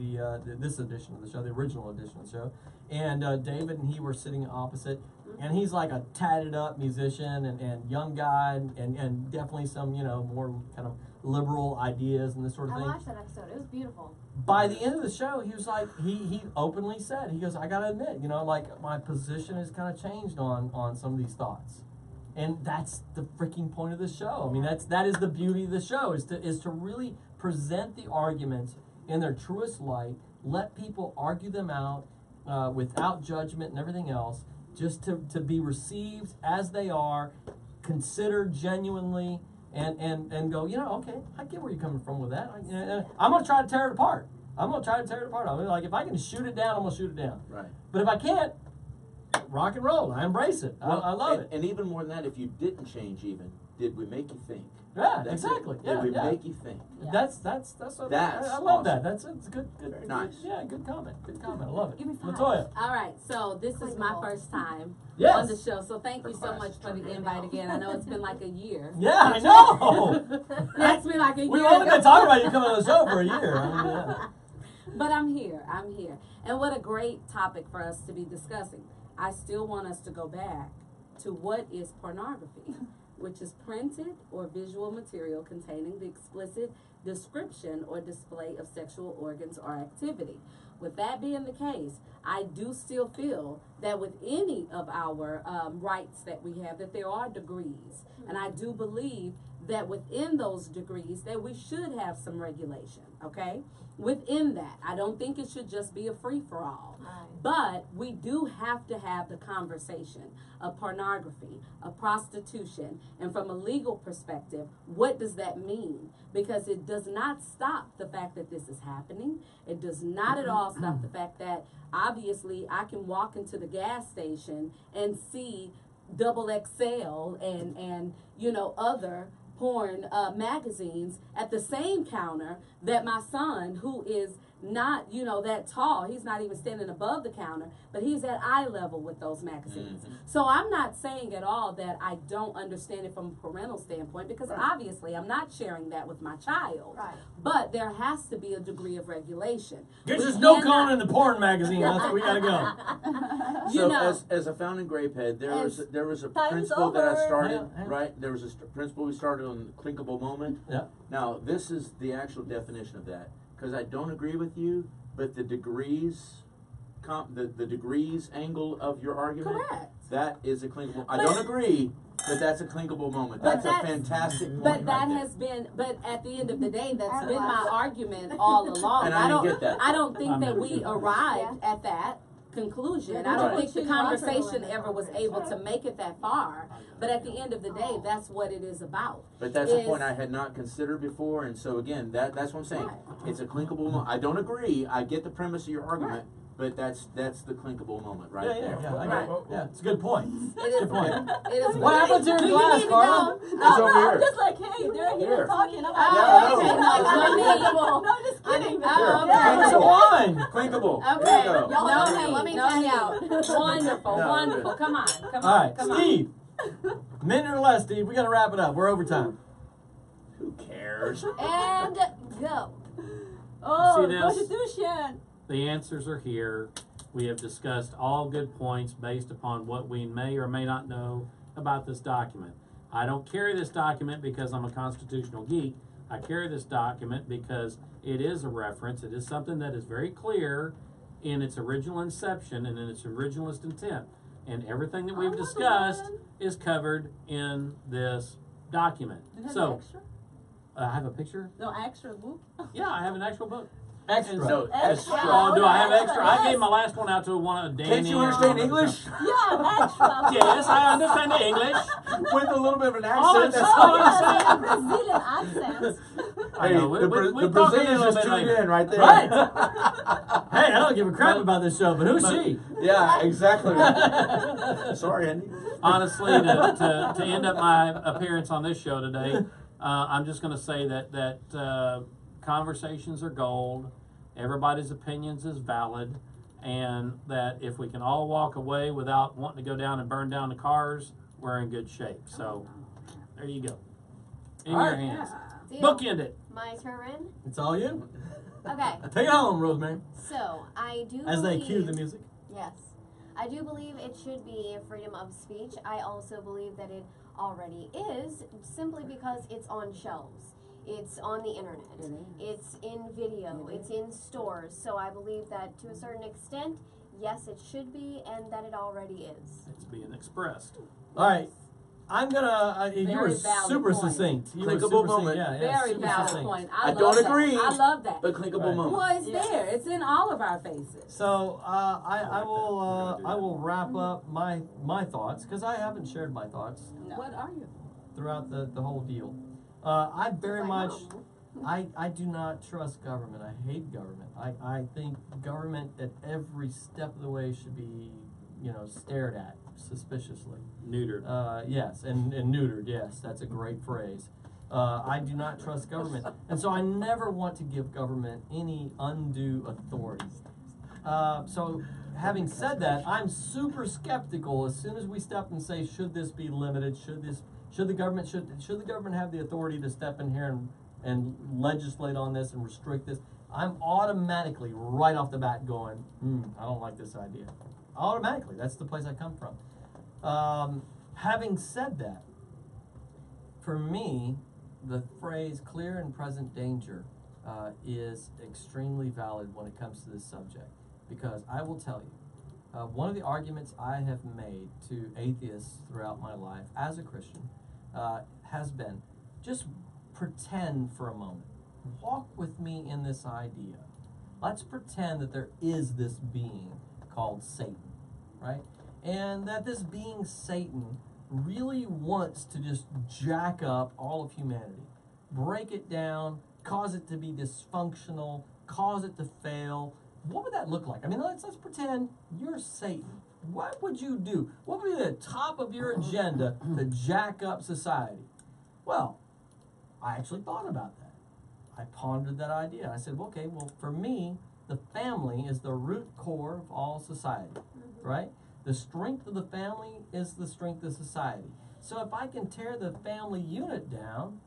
this edition of the show, the original edition of the show, and David and he were sitting opposite, and he's like a tatted up musician and young guy, and definitely some more kind of liberal ideas and this sort of I thing. watched that episode. It was beautiful. By the end of the show, he was like, he openly said, he goes, I gotta admit, my position has kind of changed on some of these thoughts. And that's the freaking point of the show. I mean, that is the beauty of the show, is to really present the arguments in their truest light, let people argue them out without judgment and everything else, just to be received as they are, considered genuinely, and go, okay, I get where you're coming from with that. I'm going to try to tear it apart. I mean, like, if I can shoot it down, I'm going to shoot it down. Right. But if I can't, rock and roll. I embrace it. I love it. And even more than that, if you didn't change even, did we make you think? Yeah, That's exactly. it. Yeah, Did we yeah. make you think? Yeah. That's what I love that. awesome. That's good. Very nice. Yeah, good comment. Good comment. I love it. Give me 5. LaToya. All right, so this is my first time Yes. on the show, so thank you so Class. much for the invite again. I know it's been like a year. Yeah, I know. It's been like a year. We've only been talking about you coming on the show for a year. I mean, yeah. But I'm here. And what a great topic for us to be discussing. I still want us to go back to what is pornography, which is printed or visual material containing the explicit description or display of sexual organs or activity. With that being the case, I do still feel that with any of our rights that we have, that there are degrees. And I do believe that within those degrees that we should have some regulation, okay? Within that, I don't think it should just be a free-for-all. But we do have to have the conversation of pornography, of prostitution, and from a legal perspective, what does that mean? Because it does not stop the fact that this is happening. It does not at all stop the fact that obviously I can walk into the gas station and see double XL and you know, other porn magazines at the same counter that my son, who is not, you know, that tall, he's not even standing above the counter, but he's at eye level with those magazines. So I'm not saying at all that I don't understand it from a parental standpoint, because obviously I'm not sharing that with my child. Right. But there has to be a degree of regulation. Get We your snow cone cannot- in the porn magazine. That's where we gotta go. You So know, as a founding grapehead, there was a Time's principle that I over. started, Yeah. right? There was a principle we started on clinkable moment. Yeah. Now, this is the actual definition of that, because I don't agree with you, but the degrees, the degrees angle of your argument, correct. that is a clinkable. I don't agree, but that's a clinkable moment. But That's a that's- fantastic point. But that right there. has been, but at the end of the day, that's been my argument all along. And I didn't get that. I don't think I'm that never we sure. arrived at that conclusion. I don't Right. think the conversation ever was able to make it that far. But at the end of the day, that's what it is about. But that's a is- point I had not considered before, and so again, that's what I'm saying. Right. It's a clinkable moment. I don't agree. I get the premise of your argument, but that's the clinkable moment right Yeah, there. yeah, yeah. I Right. got it. Yeah, it's a good point. It is. Good point. It is. What happened to your Do you glass, need to Carla? go? It's over here. I'm just like, hey, they're here Here. talking. I'm like, Oh, okay, no, no, I'm just kidding. Oh, Yeah, It's a like, wine. Clinkable. Okay. There you go. Y'all No don't hate, let me no tell you. hate. Wonderful, No, wonderful. good. Come on, come All on, right, come on. Steve. Minute or less, Steve. We gotta wrap it up. We're over time. Who cares? And go. Oh, See this? prostitution. The answers are here. We have discussed all good points based upon what we may or may not know about this document. I don't carry this document because I'm a constitutional geek. I carry this document because it is a reference. It is something that is very clear in its original inception and in its originalist intent. And everything that we've discussed is covered in this document. Do you have So, an extra? I have a picture? No extra book. Yeah, I have an actual book. Extra. No, Extra. Oh, do I have extra? I Yes. gave my last one out to one of Danny. Can't you understand English? Yeah, extra. Yes, I understand the English. With a little bit of an Oh, accent. it's That's so- all. Yes, a Brazilian accent. I Hey, know, we- the we- we the talk a Brazilians little just bit tuned later. in right there. Right. Hey, I don't give a crap about this show, but who's she? Yeah, exactly. Sorry, Andy. Honestly, to end up my appearance on this show today, I'm just going to say that conversations are gold. Everybody's opinions is valid, and that if we can all walk away without wanting to go down and burn down the cars, we're in good shape. So, there you go. In All your right. hands. Deal. Bookend it. My turn. It's all you. Okay. Take it home, Rosemary. So I do. As they believe, cue the music. Yes, I do believe it should be freedom of speech. I also believe that it already is, simply because it's on shelves. It's on the internet. It is. It's in video. It's in stores. So I believe that to a certain extent, yes, it should be, and that it already is. It's being expressed. All right. I'm gonna. You Very were valid super point. succinct. You were Clickable super moment. succinct. Yeah, Very super valid succinct. point. I love don't that. agree. I love that. But clickable Right. moment. Well, it's Yeah. there. It's in all of our faces. So I will wrap up my thoughts, because I haven't shared my thoughts No. What are you? throughout the whole deal. I very I much. know. I do not trust government. I hate government. I think government at every step of the way should be stared at suspiciously. Neutered. Yes, and neutered. Yes, that's a great phrase. I do not trust government, and so I never want to give government any undue authority. So, having said that, I'm super skeptical as soon as we step and say, should this be limited? Should the government have the authority to step in here and legislate on this and restrict this? I'm automatically right off the bat going, I don't like this idea. Automatically, that's the place I come from. Having said that, for me, the phrase clear and present danger is extremely valid when it comes to this subject. Because I will tell you, one of the arguments I have made to atheists throughout my life as a Christian has been, just pretend for a moment. Walk with me in this idea. Let's pretend that there is this being called Satan, right? And that this being Satan really wants to just jack up all of humanity, break it down, cause it to be dysfunctional, cause it to fail. What would that look like? I mean, let's pretend you're Satan. What would you do? What would be the top of your agenda to jack up society? Well, I actually thought about that. I pondered that idea. I said, okay, well, for me, the family is the root core of all society, right? The strength of the family is the strength of society. So if I can tear the family unit down,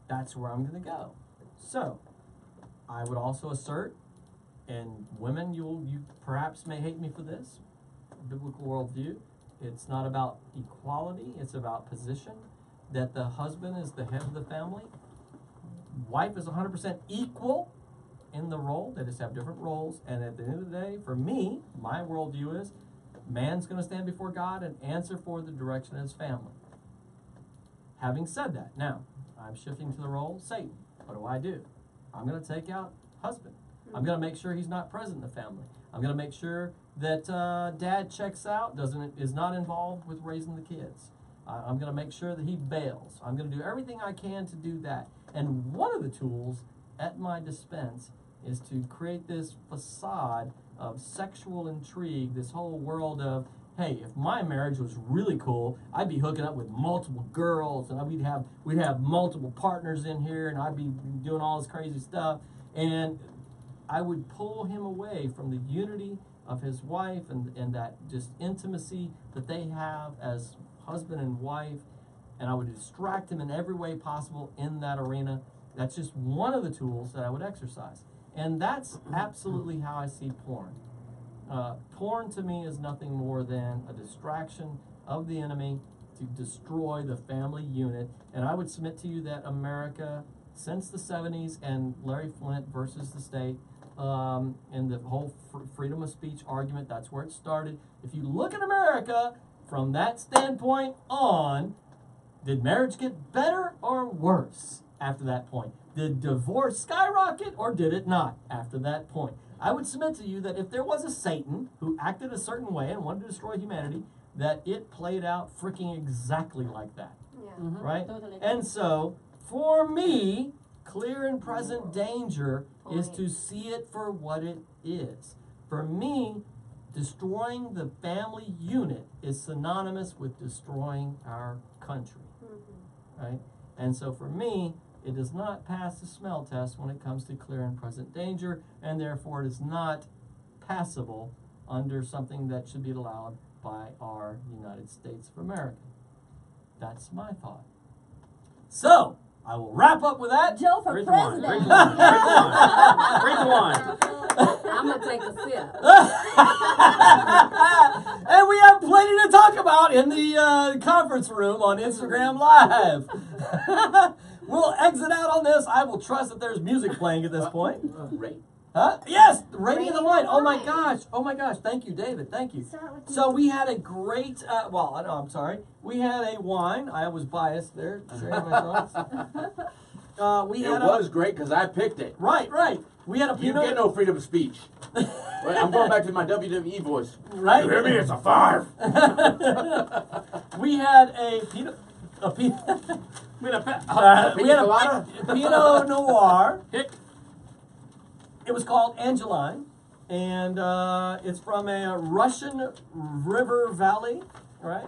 that's where I'm going to go. So I would also assert, and women, you perhaps may hate me for this, biblical worldview, it's not about equality, it's about position, that the husband is the head of the family. Wife is 100% equal in the role. They just have different roles. And at the end of the day, for me, my worldview is man's going to stand before God and answer for the direction of his family. Having said that, now, I'm shifting to the role, Satan. What do? I'm going to take out husband. I'm going to make sure he's not present in the family. I'm going to make sure that dad checks out, is not involved with raising the kids. I'm going to make sure that he bails. I'm going to do everything I can to do that. And one of the tools at my dispense is to create this facade of sexual intrigue, this whole world of, hey, if my marriage was really cool, I'd be hooking up with multiple girls, and we'd have multiple partners in here, and I'd be doing all this crazy stuff. And I would pull him away from the unity of his wife and that just intimacy that they have as husband and wife, and I would distract him in every way possible in that arena. That's just one of the tools that I would exercise. And that's absolutely how I see porn. Porn to me is nothing more than a distraction of the enemy to destroy the family unit. And I would submit to you that America, since the 70s and Larry Flint versus the state, and the whole freedom of speech argument, that's where it started. If you look at America from that standpoint on, did marriage get better or worse after that point? Did divorce skyrocket or did it not after that point? I would submit to you that if there was a Satan who acted a certain way and wanted to destroy humanity, that it played out freaking exactly like that. Yeah. Right? Totally. And so, for me, clear and present danger is to see it for what it is. For me, destroying the family unit is synonymous with destroying our country. Right? And so for me, it does not pass the smell test when it comes to clear and present danger, and therefore it is not passable under something that should be allowed by our United States of America. That's my thought. So, I will wrap up with that. Joe for Drink the wine. president. Drink the wine. Drink the wine. I'm gonna take a sip. And we have plenty to talk about in the conference room on Instagram Live. We'll exit out on this. I will trust that there's music playing at this point. Rate. Huh? Yes, rating the wine. Oh my gosh. Oh my gosh. Thank you, David. Thank you. So we had a great, we had a wine. I was biased there, sharing my thoughts. It was great because I picked it. Right. We had a You Pinot. get no freedom of speech. Wait, I'm going back to my WWE voice. Right. You hear me? It's a 5. We had a Pinot. We had a We had colada? a Pinot Noir. Hick. It was called Angeline. and it's from a Russian river valley, right?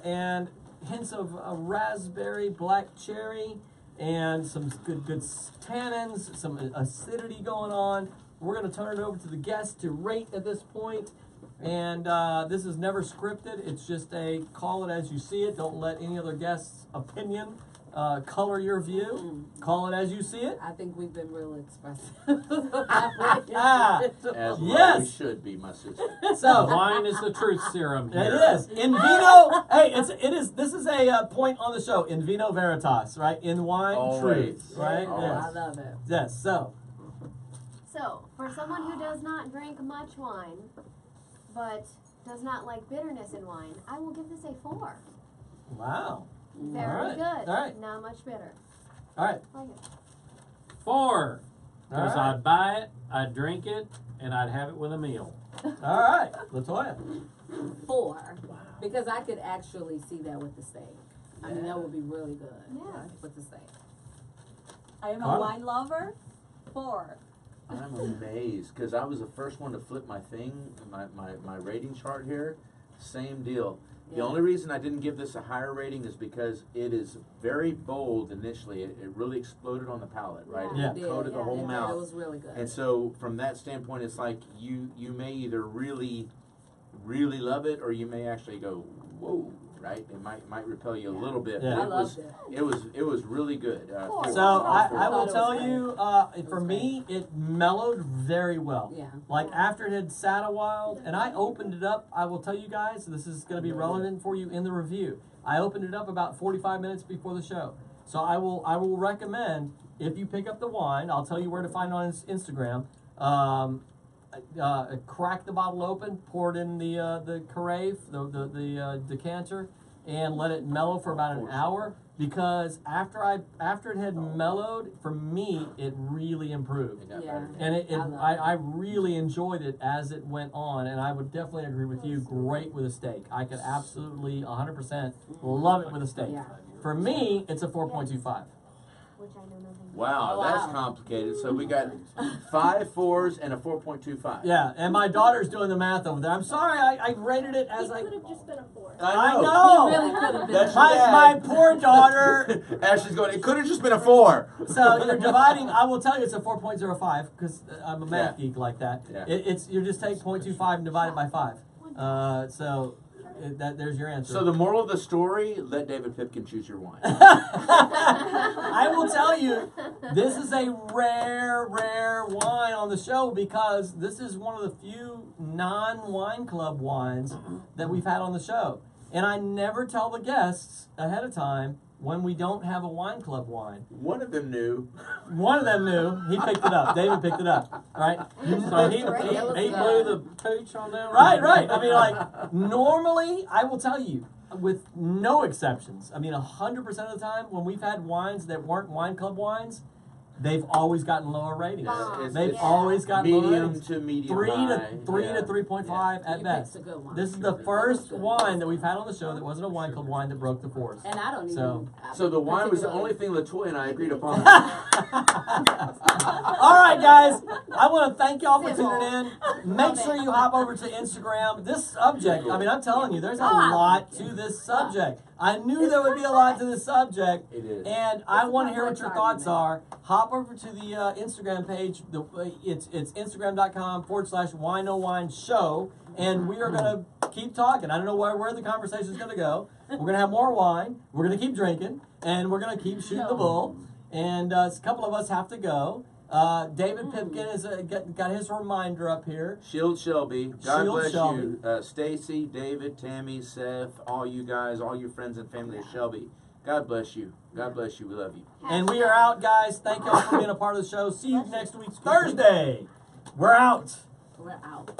And hints of raspberry, black cherry, and some good tannins, some acidity going on. We're going to turn it over to the guests to rate at this point. And this is never scripted. It's just a call it as you see it. Don't let any other guest's opinion color your view. Call it as you see it. I think we've been real expressive. As well Yes. we should be, my sister. So Wine is the truth serum here. it is in vino. Hey, it is. This is a point on the show. In vino veritas, right? In wine, Always. truth, right? Oh, Yes. I love it. Yes. So So, for someone who does not drink much wine, but does not like bitterness in wine, I will give this a 4. wow. Very Alright, good. alright. Not much bitter. All right. Like it. 4. Because Alright. I'd buy it, I'd drink it, and I'd have it with a meal. All right. LaToya. 4. Because I could actually see that with the steak. I mean, that would be really good. Yeah. With the steak. I am Carla? a wine lover. 4. I'm amazed because I was the first one to flip my thing, my rating chart here. Same deal. The Yeah. only reason I didn't give this a higher rating is because it is very bold initially. It really exploded on the palate, right? Yeah. It coated the Yeah, whole yeah. It mouth. was really good. And so from that standpoint, it's like you may either really love it or you may actually go, whoa, right? It might repel you a little bit. Yeah. But I loved it was really good. Cool. So I thought will it tell was you, for was me, it mellowed very well. Yeah. Like after it had sat a while, and I opened it up, I will tell you guys, this is going to be relevant for you in the review. I opened it up about 45 minutes before the show. So I will recommend, if you pick up the wine, I'll tell you where to find it on Instagram. Crack the bottle open, pour it in the carafe, the decanter, and let it mellow for about an hour. Because after it had mellowed, for me, it really improved. It got Yeah. better. And I love I really enjoyed it as it went on, and I would definitely agree with you. Great with a steak. I could absolutely 100% love it with a steak. Yeah. For me, it's a 4.25. Which I know nothing about. Wow, Oh, that's wow. complicated. So we got 5 4s and a 4.25. Yeah, and my daughter's doing the math over there. I'm sorry, I rated it as I. It could have just been a 4. I It know. really could have been. That's My your dad. poor daughter. Ashley's going, it could have just been a 4. So you're dividing. I will tell you, it's a 4.05 because I'm a math Yeah. geek like that. Yeah. It's you just take 0.25 and divide it by 5. There's your answer. So the moral of the story, let David Pipkin choose your wine. I will tell you, this is a rare wine on the show because this is one of the few non-wine club wines that we've had on the show. And I never tell the guests ahead of time when we don't have a wine club wine. One of them knew. One of them knew. He picked it up. David picked it up. Right? So he blew the pooch on that one. Right. I mean, like, normally, I will tell you, with no exceptions, I mean, 100% of the time, when we've had wines that weren't wine club wines, they've always gotten lower ratings. Bomb. They've Yeah. always gotten lower medium ratings. to medium 3 high. to 3.5 at You best. picked a good one. This is the first wine that we've had on the show that wasn't a wine club wine that broke the 4s. And I don't even. So- So the wine was the particularly- only thing LaToya and I agreed upon. All right, guys. I want to thank y'all for Civil. tuning in. Make sure you hop over to Instagram. This subject, I mean, I'm telling you, there's a Oh, lot to this subject. I knew there would be a lot to this subject. It is. And I It's a want to hear what your complex thoughts are. Hop over to the Instagram page. It's Instagram.com/WineOhWine show. And we are going to keep talking. I don't know where the conversation is going to go. We're going to have more wine. We're going to keep drinking. And we're going to keep shooting the bull. And a couple of us have to go. David Pipkin has got his reminder up here. Shield Shelby, God Shield bless Shelby. you. Stacy, David, Tammy, Seth, all you guys, all your friends and family of Shelby. God bless you. God bless you. We love you. And we are out, guys. Thank y'all for being a part of the show. See you next week, Thursday. We're out. We're out.